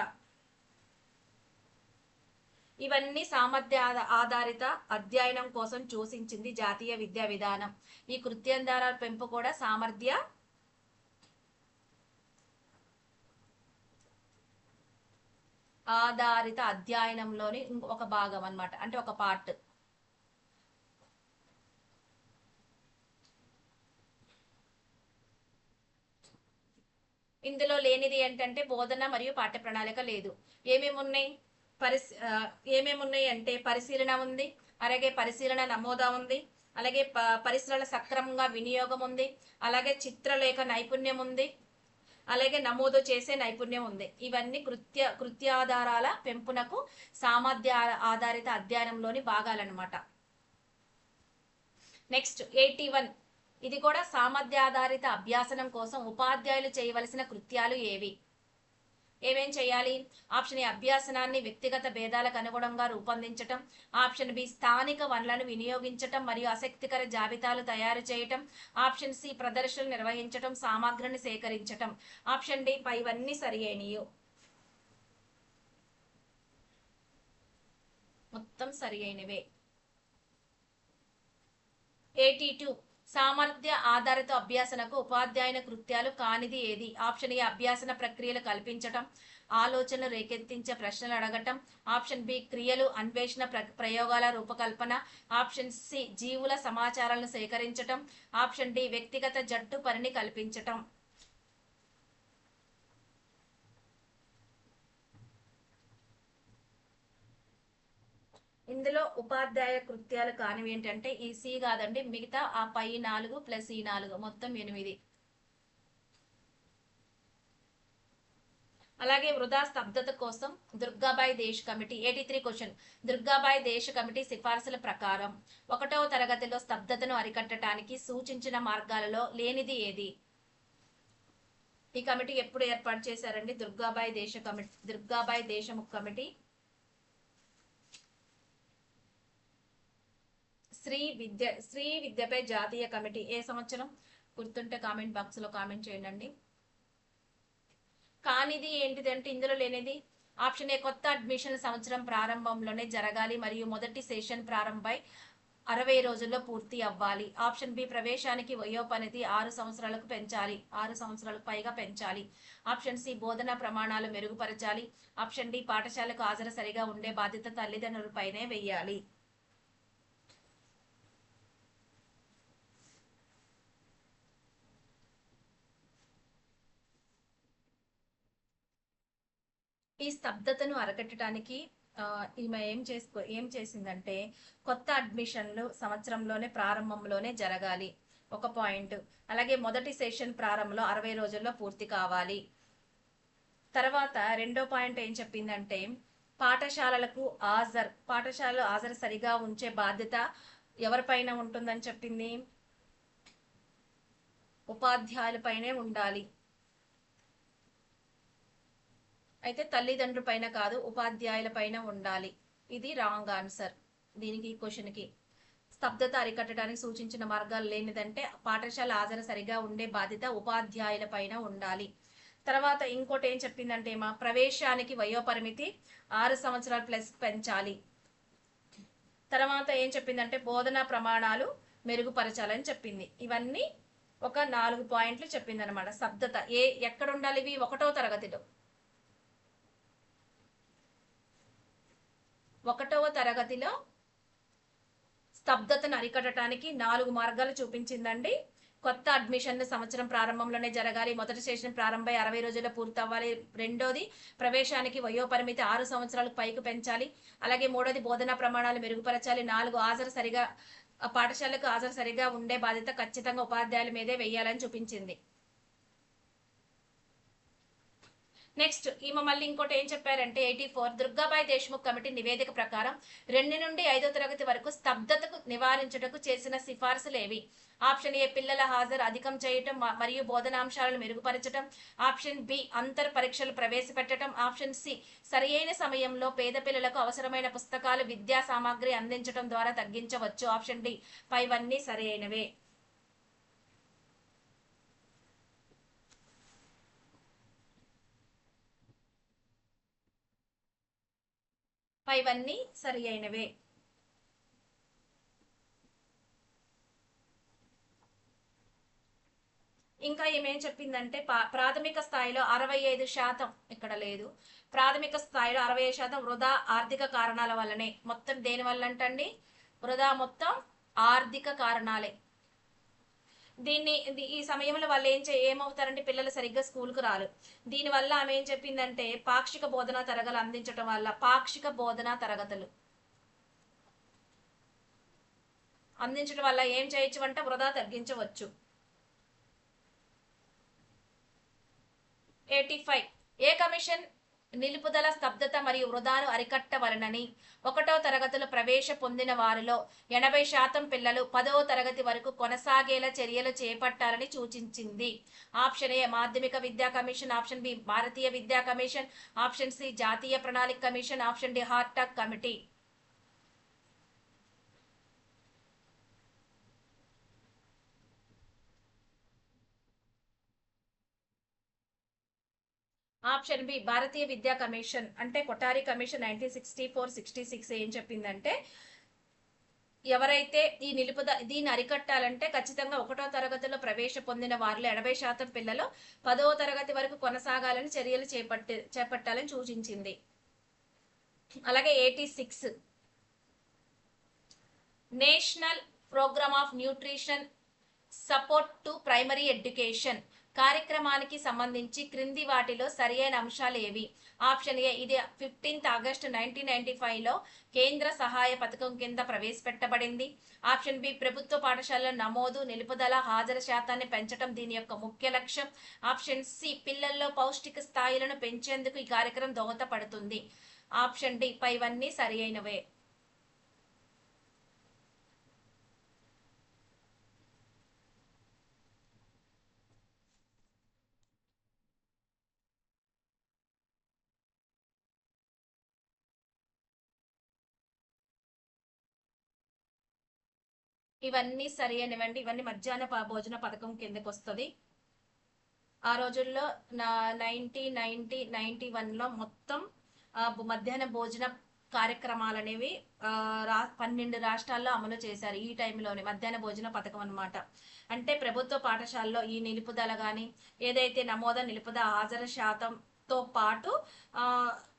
ఇవన్నీ సామర్థ్య ఆధారిత అధ్యయనం కోసం సూచించింది జాతీయ విద్యా విధానం. ఈ కృత్యాధారాల పెంపు కూడా సామర్థ్య ఆధారిత అధ్యయనంలోని ఒక భాగం అన్నమాట, అంటే ఒక పార్ట్. ఇందులో లేనిది ఏంటంటే బోధన మరియు పాఠ్య ప్రణాళిక లేదు. ఏమేమి ఉన్నాయి అంటే పరిశీలన ఉంది, అలాగే పరిశీలన నమోదా ఉంది, అలాగే పరిసరాల సక్రమంగా వినియోగం ఉంది, అలాగే చిత్రలేఖ నైపుణ్యం ఉంది, అలాగే నమోదు చేసే నైపుణ్యం ఉంది. ఇవన్నీ కృత్యాధారాల పెంపునకు సామర్థ్య ఆధారిత అధ్యయనంలోని భాగాలన్నమాట. నెక్స్ట్ 81 ఇది కూడా సామర్థ్యాధారిత అభ్యాసనం కోసం ఉపాధ్యాయులు చేయవలసిన కృత్యాలు ఏమేం చేయాలి? ఆప్షన్ ఏ అభ్యాసనాన్ని వ్యక్తిగత భేదాలకు అనుగుణంగా రూపొందించటం, ఆప్షన్ బి స్థానిక వనరులను వినియోగించటం మరియు ఆసక్తికర జాబితాలు తయారు చేయటం, ఆప్షన్ సి ప్రదర్శనలు నిర్వహించటం, సామగ్రిని సేకరించటం, ఆప్షన్ డి పైవన్నీ సరి అయినయు. మొత్తం సరి అయినవే. 82 సామర్థ్య ఆధారిత అభ్యాసనకు ఉపాధ్యాయుని కృత్యాలు కానిది ఏది? ఆప్షన్ ఏ అభ్యాసన ప్రక్రియలు కల్పించటం, ఆలోచనలు రేకెత్తించే ప్రశ్నలు అడగటం, ఆప్షన్ బి క్రియలు అన్వేషణ ప్రయోగాల రూపకల్పన, ఆప్షన్ సి జీవుల సమాచారాలను సేకరించటం, ఆప్షన్ డి వ్యక్తిగత జట్టు పనిని కల్పించటం. ఇందులో ఉపాధ్యాయ కృత్యాలు కానివి ఏంటంటే ఈ సి కాదండి, మిగతా ఆ పై 4 ప్లస్ ఈ 4 మొత్తం 8. అలాగే వృధా స్తబ్దత కోసం దుర్గాబాయి దేశ్ కమిటీ 83 క్వశ్చన్. దుర్గాబాయి దేశ్ కమిటీ సిఫార్సుల ప్రకారం 1వ తరగతిలో స్తబ్దతను అరికట్టడానికి సూచించిన మార్గాలలో లేనిది ఏది? ఈ కమిటీ ఎప్పుడు ఏర్పాటు చేశారండి? దుర్గాబాయి దేశముఖ్ కమిటీ స్త్రీ విద్యపై జాతీయ కమిటీ ఏ సంవత్సరం? గుర్తుంటే కామెంట్ బాక్స్ లో కామెంట్ చేయండి. కానిది ఏంటిదంటే ఇందులో లేనిది ఆప్షన్ ఏ కొత్త అడ్మిషన్ సంవత్సరం ప్రారంభంలోనే జరగాలి మరియు మొదటి సెషన్ ప్రారంభమై 60 రోజుల్లో పూర్తి అవ్వాలి. ఆప్షన్ బి ప్రవేశానికి వయోపరిధి 6 సంవత్సరాలకు పెంచాలి, 6 సంవత్సరాలకు పైగా పెంచాలి. ఆప్షన్ సి బోధనా ప్రమాణాలు మెరుగుపరచాలి. ఆప్షన్ డి పాఠశాలకు హాజరు సరిగా ఉండే బాధ్యత తల్లిదండ్రులపైనే వెయ్యాలి. ఈ స్తబ్దతను అరకట్టడానికి ఈమె ఏం చేసిందంటే కొత్త అడ్మిషన్లు సంవత్సరంలోనే ప్రారంభంలోనే జరగాలి, ఒక పాయింట్. అలాగే మొదటి సెషన్ ప్రారంభంలో 60 రోజుల్లో పూర్తి కావాలి. తర్వాత రెండో పాయింట్ ఏం చెప్పిందంటే పాఠశాలలు హాజరు సరిగా ఉంచే బాధ్యత ఎవరిపైన ఉంటుందని చెప్పింది? ఉపాధ్యాయులపైనే ఉండాలి. అయితే తల్లిదండ్రుల పైన కాదు, ఉపాధ్యాయుల పైన ఉండాలి. ఇది రాంగ్ ఆన్సర్ దీనికి క్వశ్చన్కి. స్తబ్దత అరికట్టడానికి సూచించిన మార్గాలు లేనిదంటే పాఠశాల హాజరు సరిగా ఉండే బాధ్యత ఉపాధ్యాయుల పైన ఉండాలి. తర్వాత ఇంకోటి ఏం చెప్పిందంటే ప్రవేశానికి వయోపరిమితి 6 సంవత్సరాలు ప్లస్ పెంచాలి. తర్వాత ఏం చెప్పిందంటే బోధనా ప్రమాణాలు మెరుగుపరచాలని చెప్పింది. ఇవన్నీ ఒక 4 పాయింట్లు చెప్పింది అనమాట. స్తబ్దత ఎక్కడ ఉండాలి ఇవి? 1వ తరగతిలో. 1వ తరగతిలో స్తబ్దతను అరికట్టడానికి 4 మార్గాలు చూపించిందండి. కొత్త అడ్మిషన్లు సంవత్సరం ప్రారంభంలోనే జరగాలి. మొదటి సెషన్ ప్రారంభమై 60 రోజుల్లో పూర్తవ్వాలి. రెండోది, ప్రవేశానికి వయోపరిమితి 6 సంవత్సరాలకు పైకి పెంచాలి. అలాగే మూడోది, బోధనా ప్రమాణాలు మెరుగుపరచాలి. 4, పాఠశాలకు హాజరు సరిగా ఉండే బాధ్యత ఖచ్చితంగా ఉపాధ్యాయుల మీదే వెయ్యాలని చూపించింది. నెక్స్ట్ ఈమె మళ్ళీ ఇంకోటి ఏం చెప్పారంటే 84 దుర్గాబాయి దేశ్ముఖ్ కమిటీ నివేదిక ప్రకారం 2 నుండి 5వ తరగతి వరకు స్తబ్దతకు నివారించుటకు చేసిన సిఫార్సులు ఏవి? ఆప్షన్ ఏ, పిల్లల హాజరు అధికం చేయటం మరియు బోధనాంశాలను మెరుగుపరచడం. ఆప్షన్ బి, అంతర్ పరీక్షలు ప్రవేశపెట్టడం. ఆప్షన్ సి, సరియైన సమయంలో పేద పిల్లలకు అవసరమైన పుస్తకాలు, విద్యా సామాగ్రి అందించడం ద్వారా తగ్గించవచ్చు. ఆప్షన్ డి, పైవన్నీ సరైనవే. పైవన్నీ సరి అయినవే. ఇంకా ఏమేం చెప్పిందంటే ప్రాథమిక స్థాయిలో 65% ఇక్కడ లేదు. ప్రాథమిక స్థాయిలో 65% వృధా ఆర్థిక కారణాల వల్లనే. మొత్తం దేని వల్ల అంటండి? వృధా మొత్తం ఆర్థిక కారణాలే. ఈ సమయంలో వాళ్ళు ఏమవుతారంటే పిల్లలు సరిగ్గా స్కూల్కు రారు. దీనివల్ల ఆమె ఏం చెప్పిందంటే పాక్షిక బోధనా తరగతులు అందించడం వల్ల పాక్షిక బోధనా తరగతులు అందించడం వల్ల ఏం చేయొచ్చు అంటే వృధా తగ్గించవచ్చు. 85 ఏ కమిషన్ నిలుపుదల, స్తబ్దత మరియు వృధాను అరికట్టవలనని 1వ తరగతిలో ప్రవేశ పొందిన వారిలో 80% పిల్లలు 10వ తరగతి వరకు కొనసాగేలా చర్యలు చేపట్టాలని సూచించింది. ఆప్షన్ ఏ, మాధ్యమిక విద్యా కమిషన్. ఆప్షన్ బి, భారతీయ విద్యా కమిషన్. ఆప్షన్ సి, జాతీయ ప్రణాళిక commission. Option D, Hartog committee. Option B, భారతీయ విద్యా కమిషన్. అంటే కొఠారి కమిషన్ 1964-66 ఏం చెప్పిందంటే ఎవరైతే దీన్ని అరికట్టాలంటే ఖచ్చితంగా 1వ తరగతిలో ప్రవేశ పొందిన వారిలో 80% పిల్లలు 10వ తరగతి వరకు కొనసాగాలని చర్యలు చేపట్టాలని సూచించింది. అలాగే 86 national programme of nutrition support to primary education కార్యక్రమానికి సంబంధించి క్రింది వాటిలో సరియైన అంశాలు ఏవి? ఆప్షన్ ఏ, ఇది 15 ఆగస్టు 1995లో కేంద్ర సహాయ పథకం కింద ప్రవేశపెట్టబడింది. ఆప్షన్ బి, ప్రభుత్వ పాఠశాలలో నమోదు, నిలుపుదల, హాజరు శాతాన్ని పెంచడం దీని యొక్క ముఖ్య లక్ష్యం. ఆప్షన్ సి, పిల్లల్లో పౌష్టిక స్థాయిలను పెంచేందుకు ఈ కార్యక్రమం దోహదపడుతుంది. ఆప్షన్ డి, పైవన్నీ సరి అయినవే. ఇవన్నీ సరి అయినవండి. ఇవన్నీ మధ్యాహ్న భోజన పథకం కిందకి వస్తుంది. ఆ రోజుల్లో 1991లో మొత్తం మధ్యాహ్న భోజన కార్యక్రమాలు అనేవి 12 రాష్ట్రాల్లో అమలు చేశారు. ఈ టైంలోనే మధ్యాహ్న భోజన పథకం అనమాట. అంటే ప్రభుత్వ పాఠశాలలో ఈ నిలుపుదల కానీ ఏదైతే నిలుపుదల హాజరు శాతంతో పాటు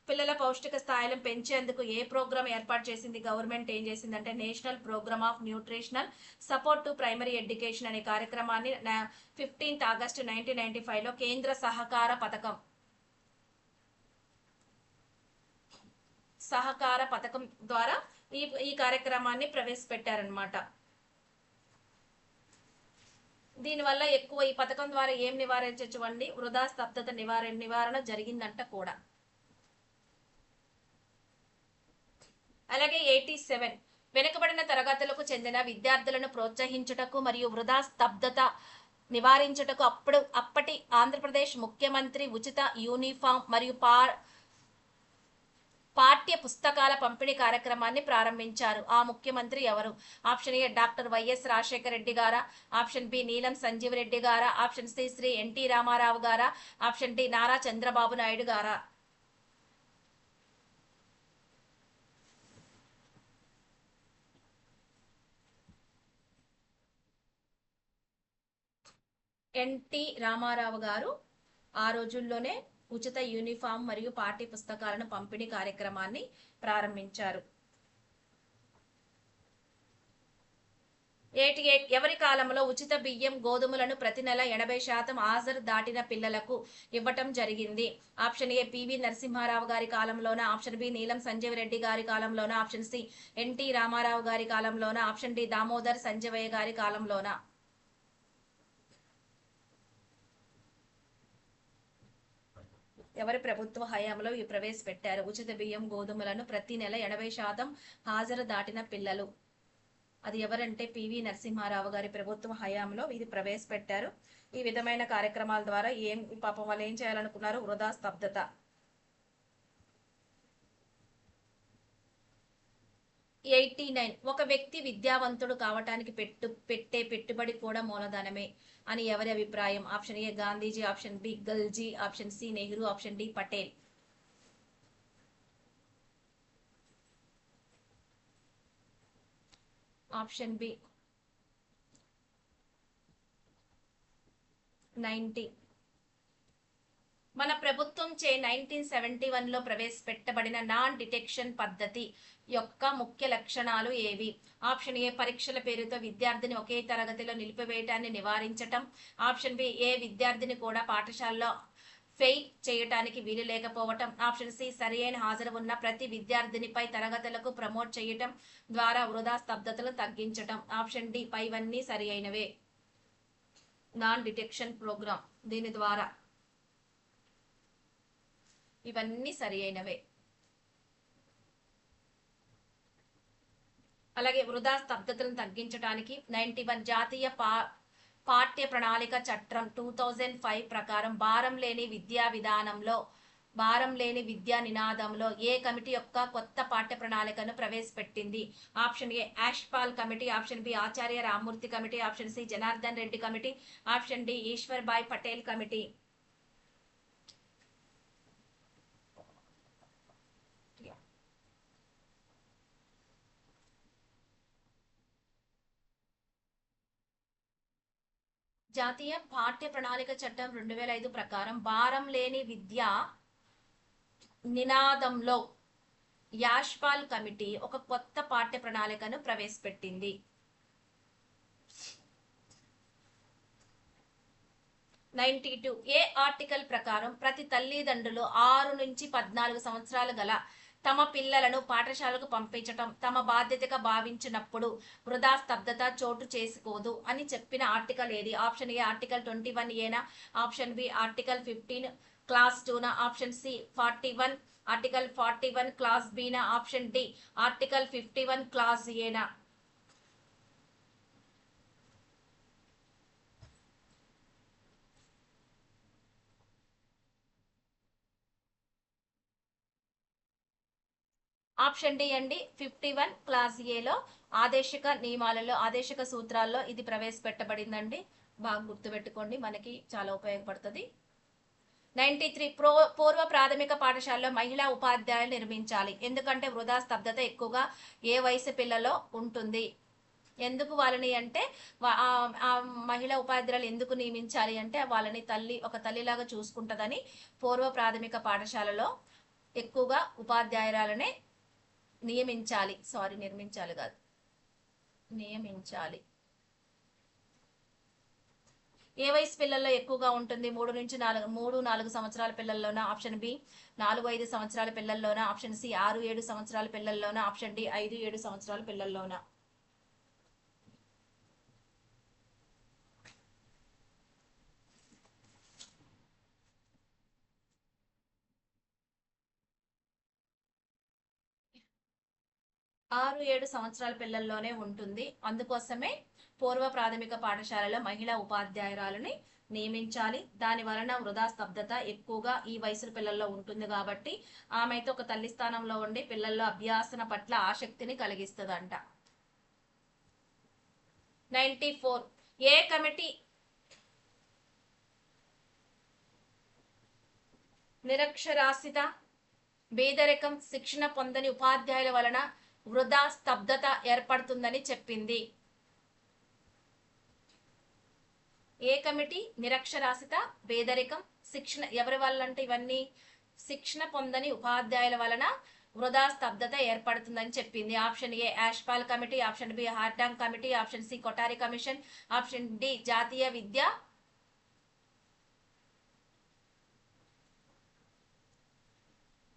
పిల్లల పౌష్టిక స్థాయిలను పెంచేందుకు ఏ ప్రోగ్రామ్ ఏర్పాటు చేసింది గవర్నమెంట్? ఏం చేసిందంటే national programme of nutritional support to primary education అనే కార్యక్రమాన్ని 15 ఆగస్టు 1995లో కేంద్ర సహకార పథకం ద్వారా ఈ కార్యక్రమాన్ని ప్రవేశపెట్టారనమాట. దీనివల్ల ఎక్కువ ఈ పథకం ద్వారా ఏం నివారించవచ్చు అండి? వృధా, స్తబ్దత నివారణ జరిగిందంట కూడా. అలాగే 87 వెనుకబడిన తరగతులకు చెందిన విద్యార్థులను ప్రోత్సహించుటకు మరియు వృధా, స్తబ్దత నివారించుటకు అప్పటి ఆంధ్రప్రదేశ్ ముఖ్యమంత్రి ఉచిత యూనిఫామ్ మరియు పాఠ్య పుస్తకాల పంపిణీ కార్యక్రమాన్ని ప్రారంభించారు. ఆ ముఖ్యమంత్రి ఎవరు? Option A, doctor YS Rajasekhara Reddy గారా. ఆప్షన్ బి, నీలం సంజీవ్ రెడ్డి గారా. Option C, Shri NT Rama Rao గారా. ఆప్షన్ డి, నారా చంద్రబాబు నాయుడు గారా. ఎన్టీ రామారావు గారు ఆ రోజుల్లోనే ఉచిత యూనిఫామ్ మరియు పాఠ్య పుస్తకాలను పంపిణీ కార్యక్రమాన్ని ప్రారంభించారు. 88 ఎవరి కాలంలో ఉచిత బియ్యం గోధుమలను ప్రతి నెల 80% హాజరు దాటిన పిల్లలకు ఇవ్వటం జరిగింది? ఆప్షన్ ఏ పివి నరసింహారావు గారి కాలంలోన, ఆప్షన్ బి నీలం సంజీవ్ రెడ్డి గారి కాలంలోన, ఆప్షన్ సి ఎన్టీ రామారావు గారి కాలంలోన, ఆప్షన్ డి దామోదర్ సంజయ్ గారి కాలంలోన. ఎవరి ప్రభుత్వ హయాంలో ఇవి ప్రవేశపెట్టారు? ఉచిత బియ్యం గోధుమలను ప్రతి నెల 80% హాజరు దాటిన పిల్లలు. అది ఎవరంటే పివి నరసింహారావు గారి ప్రభుత్వ హయాంలో ఇది ప్రవేశపెట్టారు. ఈ విధమైన కార్యక్రమాల ద్వారా పాపం వాళ్ళు ఏం చేయాలనుకున్నారు? వృధా స్తబ్దత. 89 ఒక వ్యక్తి విద్యావంతుడు కావటానికి పెట్టే పెట్టుబడి కూడా మూలధనమే అని ఎవరి అభిప్రాయం? Option A Gandhiji, option B గల్జీ, option C Nehru, option D Patel. Option B 90. మన ప్రభుత్వం చే 1971లో ప్రవేశపెట్టబడిన నాన్ డిటెక్షన్ పద్ధతి యొక్క ముఖ్య లక్షణాలు ఏవి? ఆప్షన్ ఏ పరీక్షల పేరుతో విద్యార్థిని ఒకే తరగతిలో నిలిపివేయటాన్ని నివారించటం, ఆప్షన్ బి ఏ విద్యార్థిని కూడా పాఠశాలలో ఫెయిల్ చేయటానికి వీలు లేకపోవటం, ఆప్షన్ సి సరియైన హాజరు ఉన్న ప్రతి విద్యార్థినిపై తరగతులకు ప్రమోట్ చేయటం ద్వారా వృధా స్తబ్దతలు తగ్గించటం. ఆప్షన్ డి పైవన్నీ సరి అయినవే. నాన్ డిటెక్షన్ ప్రోగ్రామ్ దీని ద్వారా ఇవన్నీ సరి అయినవే. అలాగే వృధా స్తబ్దతలను తగ్గించడానికి 91 జాతీయ పాఠ్య ప్రణాళిక చట్టం 2005 ప్రకారం భారం లేని విద్యా నినాదంలో ఏ కమిటీ యొక్క కొత్త పాఠ్య ప్రణాళికను ప్రవేశపెట్టింది? Option A Yashpal committee, option B Acharya Ramamurthy committee, option C Janardhan Reddy committee, option D Ishwar Bhai Patel committee. జాతీయ పాఠ్య ప్రణాళిక చట్టం 2005 ప్రకారం భారం లేని విద్య నినాదంలో యాష్పాల్ కమిటీ ఒక కొత్త పాఠ్య ప్రణాళికను ప్రవేశపెట్టింది. 92 ఏ ఆర్టికల్ ప్రకారం ప్రతి తల్లిదండ్రులు 6 నుంచి 14 సంవత్సరాలు గల తమ పిల్లలను పాఠశాలకు పంపించటం తమ బాధ్యతగా భావించినప్పుడు వృధా స్తబ్దత చోటు చేసుకోదు అని చెప్పిన ఆర్టికల్ ఏది? ఆప్షన్ ఏ ఆర్టికల్ 21 ఏనా, ఆప్షన్ బి ఆర్టికల్ 15 క్లాస్ 2నా, ఆప్షన్ సి 41 ఆర్టికల్ 41 క్లాస్ బినా, ఆప్షన్ డి ఆర్టికల్ 51 క్లాస్ ఏనా. ఆప్షన్ డి అండి 51 క్లాస్ ఏలో ఆదేశిక నియమాలలో ఆదేశిక సూత్రాల్లో ఇది ప్రవేశపెట్టబడిందండి. బాగా గుర్తుపెట్టుకోండి, మనకి చాలా ఉపయోగపడుతుంది. 93 పూర్వ ప్రాథమిక పాఠశాలలో మహిళా ఉపాధ్యాయులు నిర్మించాలి. ఎందుకంటే వృధా స్తబ్దత ఎక్కువగా ఏ వయసు పిల్లలో ఉంటుంది? ఎందుకు వాళ్ళని అంటే మహిళా ఉపాధ్యాయులు ఎందుకు నియమించాలి అంటే వాళ్ళని ఒక తల్లిలాగా చూసుకుంటుందని పూర్వ ప్రాథమిక పాఠశాలలో ఎక్కువగా ఉపాధ్యాయురాలనే నిర్మించాలి కాదు, నియమించాలి. ఏ వయసు పిల్లల్లో ఎక్కువగా ఉంటుంది? 3-4 సంవత్సరాల పిల్లల్లోన, ఆప్షన్ బి 4-5 సంవత్సరాల పిల్లల్లోన, ఆప్షన్ సి 6-7 సంవత్సరాల పిల్లల్లోన, ఆప్షన్ డి 5-7 సంవత్సరాల పిల్లల్లోన. ఆరు 7 సంవత్సరాల పిల్లల్లోనే ఉంటుంది. అందుకోసమే పూర్వ ప్రాథమిక పాఠశాలలో మహిళా ఉపాధ్యాయురాలని నియమించాలి. దాని వలన వృధా స్తబ్దత ఎక్కువగా ఈ వయసు పిల్లల్లో ఉంటుంది కాబట్టి ఆమె అయితే ఒక తల్లి స్థానంలో ఉండి పిల్లల్లో అభ్యాసన పట్ల ఆసక్తిని కలిగిస్తుందంట. 94 ఏ కమిటీ నిరక్షరాస్యత, పేదరికం, శిక్షణ పొందని ఉపాధ్యాయుల వలన వృధా స్తబ్దత ఏర్పడుతుందని చెప్పింది? ఏ కమిటీ? నిరక్షరాస్యత, పేదరికం, శిక్షణ. ఎవరి వల్ల అంటే ఇవన్నీ శిక్షణ పొందని ఉపాధ్యాయుల వలన వృధా స్తబ్దత ఏర్పడుతుందని చెప్పింది. Option A Yashpal committee, option B Hartog committee, option C Kothari commission, option D జాతీయ విద్య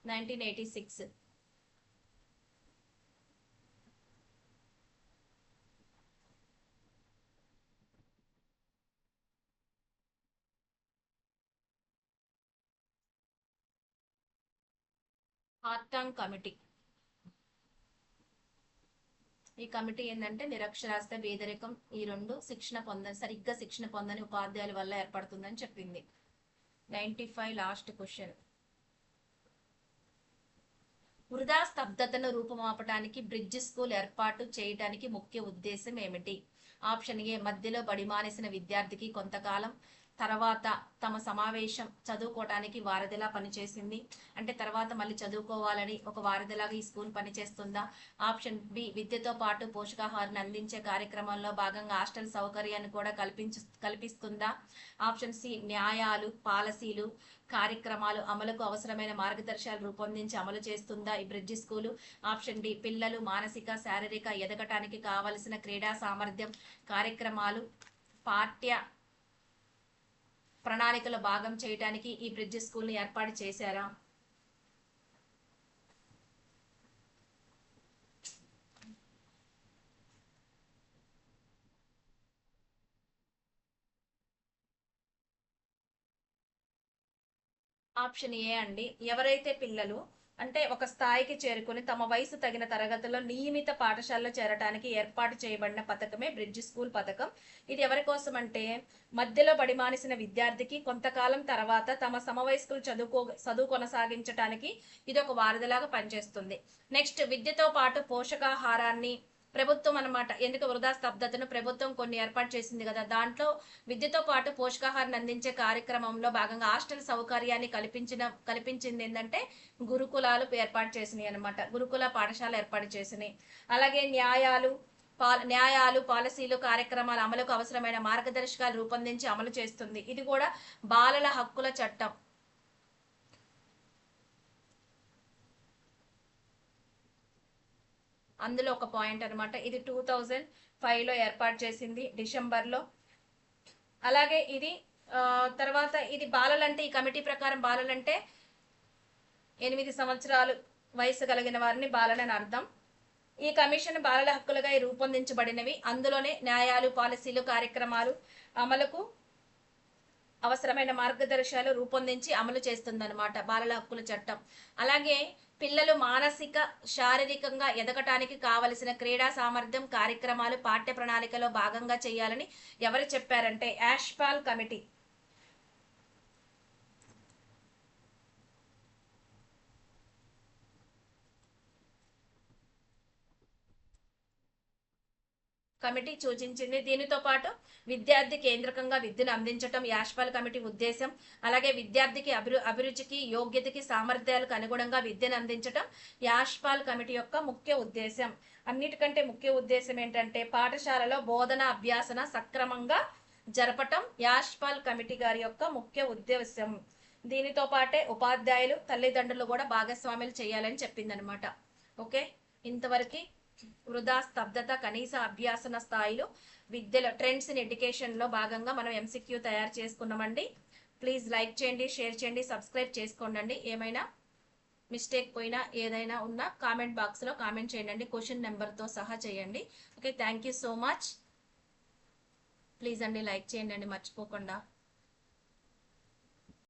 1986. హార్టాంగ్ కమిటీ. ఈ కమిటీ ఏంటంటే నిరక్షరాస్యత, పేదరికం ఈ రెండు సరిగ్గా శిక్షణ పొందని ఉపాధ్యాయుల వల్ల ఏర్పడుతుందని చెప్పింది. 95 లాస్ట్ క్వశ్చన్. వృధా స్తబ్దతను రూపుమాపటానికి బ్రిడ్జ్ స్కూల్ ఏర్పాటు చేయడానికి ముఖ్య ఉద్దేశం ఏమిటి? ఆప్షన్ ఏ మధ్యలో బడిమానేసిన విద్యార్థికి కొంతకాలం తర్వాత తమ సమావేశం చదువుకోవటానికి వారధిలా పనిచేసింది. అంటే తర్వాత మళ్ళీ చదువుకోవాలని ఒక వారధిలాగా ఈ స్కూల్ పనిచేస్తుందా? ఆప్షన్ బి విద్యతో పాటు పోషకాహారాన్ని అందించే కార్యక్రమంలో భాగంగా హాస్టల్ సౌకర్యాన్ని కూడా కల్పిస్తుందా? ఆప్షన్ సి న్యాయాలు, పాలసీలు, కార్యక్రమాలు అమలుకు అవసరమైన మార్గదర్శకాలు రూపొందించి అమలు చేస్తుందా ఈ బ్రిడ్జ్ స్కూలు? ఆప్షన్ డి పిల్లలు మానసిక, శారీరక ఎదగటానికి కావలసిన క్రీడా సామర్థ్యం కార్యక్రమాలు పాఠ్య ప్రణాళికలో భాగం చేయడానికి ఈ బ్రిడ్జ్ స్కూల్ ని ఏర్పాటు చేశారా? ఆప్షన్ ఏ అండి. ఎవరైతే పిల్లలు అంటే ఒక స్థాయికి చేరుకుని తమ వయసు తగిన తరగతుల్లో నియమిత పాఠశాలలో చేరడానికి ఏర్పాటు చేయబడిన పథకమే బ్రిడ్జ్ స్కూల్ పథకం. ఇది ఎవరి కోసం అంటే మధ్యలో బడిమానేసిన విద్యార్థికి కొంతకాలం తర్వాత తమ సమవయస్కులు చదువు కొనసాగించడానికి ఇది ఒక వారధిలాగా పనిచేస్తుంది. నెక్స్ట్ విద్యతో పాటు పోషకాహారాన్ని ప్రభుత్వం అనమాట. ఎందుకు వృధా స్తబ్దతను ప్రభుత్వం కొన్ని ఏర్పాటు చేసింది కదా, దాంట్లో విద్యతో పాటు పోషకాహారాన్ని అందించే కార్యక్రమంలో భాగంగా హాస్టల్ సౌకర్యాన్ని కల్పించింది ఏంటంటే గురుకులాలు ఏర్పాటు చేసినాయి అనమాట. గురుకుల పాఠశాల ఏర్పాటు చేసినాయి. అలాగే న్యాయాలు, పాలసీలు, కార్యక్రమాల అమలుకు అవసరమైన మార్గదర్శకాలు రూపొందించి అమలు చేస్తుంది. ఇది కూడా బాలల హక్కుల చట్టం. అందులో ఒక పాయింట్ అనమాట. ఇది 2005లో ఏర్పాటు చేసింది డిసెంబర్లో. అలాగే ఇది తర్వాత ఇది బాలలంటే ఈ కమిటీ ప్రకారం బాలలంటే 8 సంవత్సరాలు వయసు కలిగిన వారిని బాలలని అర్థం. ఈ కమిషన్ బాలల హక్కులుగా రూపొందించబడినవి. అందులోనే న్యాయాలు, పాలసీలు, కార్యక్రమాలు అమలుకు అవసరమైన మార్గదర్శకాలు రూపొందించి అమలు చేస్తుందన్నమాట బాలల హక్కుల చట్టం. అలాగే పిల్లలు మానసిక, శారీరకంగా ఎదగటానికి కావలసిన క్రీడా సామర్థ్యం కార్యక్రమాలు పాఠ్య ప్రణాళికలో భాగంగా చేయాలని ఎవరు చెప్పారంటే యాష్పాల్ కమిటీ. కమిటీ సూచించింది. దీనితో పాటు విద్యార్థి కేంద్రకంగా విద్యను అందించడం యాష్పాల్ కమిటీ ఉద్దేశం. అలాగే విద్యార్థికి అభిరుచికి, యోగ్యతకి, సామర్థ్యాలకు అనుగుణంగా విద్యను అందించడం యాష్పాల్ కమిటీ యొక్క ముఖ్య ఉద్దేశం. అన్నిటికంటే ముఖ్య ఉద్దేశం ఏంటంటే పాఠశాలలో బోధన అభ్యాసన సక్రమంగా జరపటం యాష్పాల్ కమిటీ గారి యొక్క ముఖ్య ఉద్దేశం. దీనితో పాటే ఉపాధ్యాయులు, తల్లిదండ్రులు కూడా భాగస్వాములు చేయాలని చెప్పిందనమాట. ఓకే, ఇంతవరకు వృధా స్తబ్దత కనీస అభ్యాసన స్థాయిలో విద్యలో ట్రెండ్స్ ఇన్ ఎడ్యుకేషన్ లో భాగంగా మనం ఎంసీక్యూ తయారు చేసుకున్నామండి. ప్లీజ్ లైక్ చేయండి, షేర్ చేయండి, సబ్స్క్రైబ్ చేసుకోండి. ఏమైనా మిస్టేక్ పోయినా ఏదైనా ఉన్నా కామెంట్ బాక్స్ లో కామెంట్ చేయండి, క్వశ్చన్ నెంబర్తో సహా చేయండి. Okay, thank you so much. Please అండి లైక్ చేయండి మర్చిపోకుండా.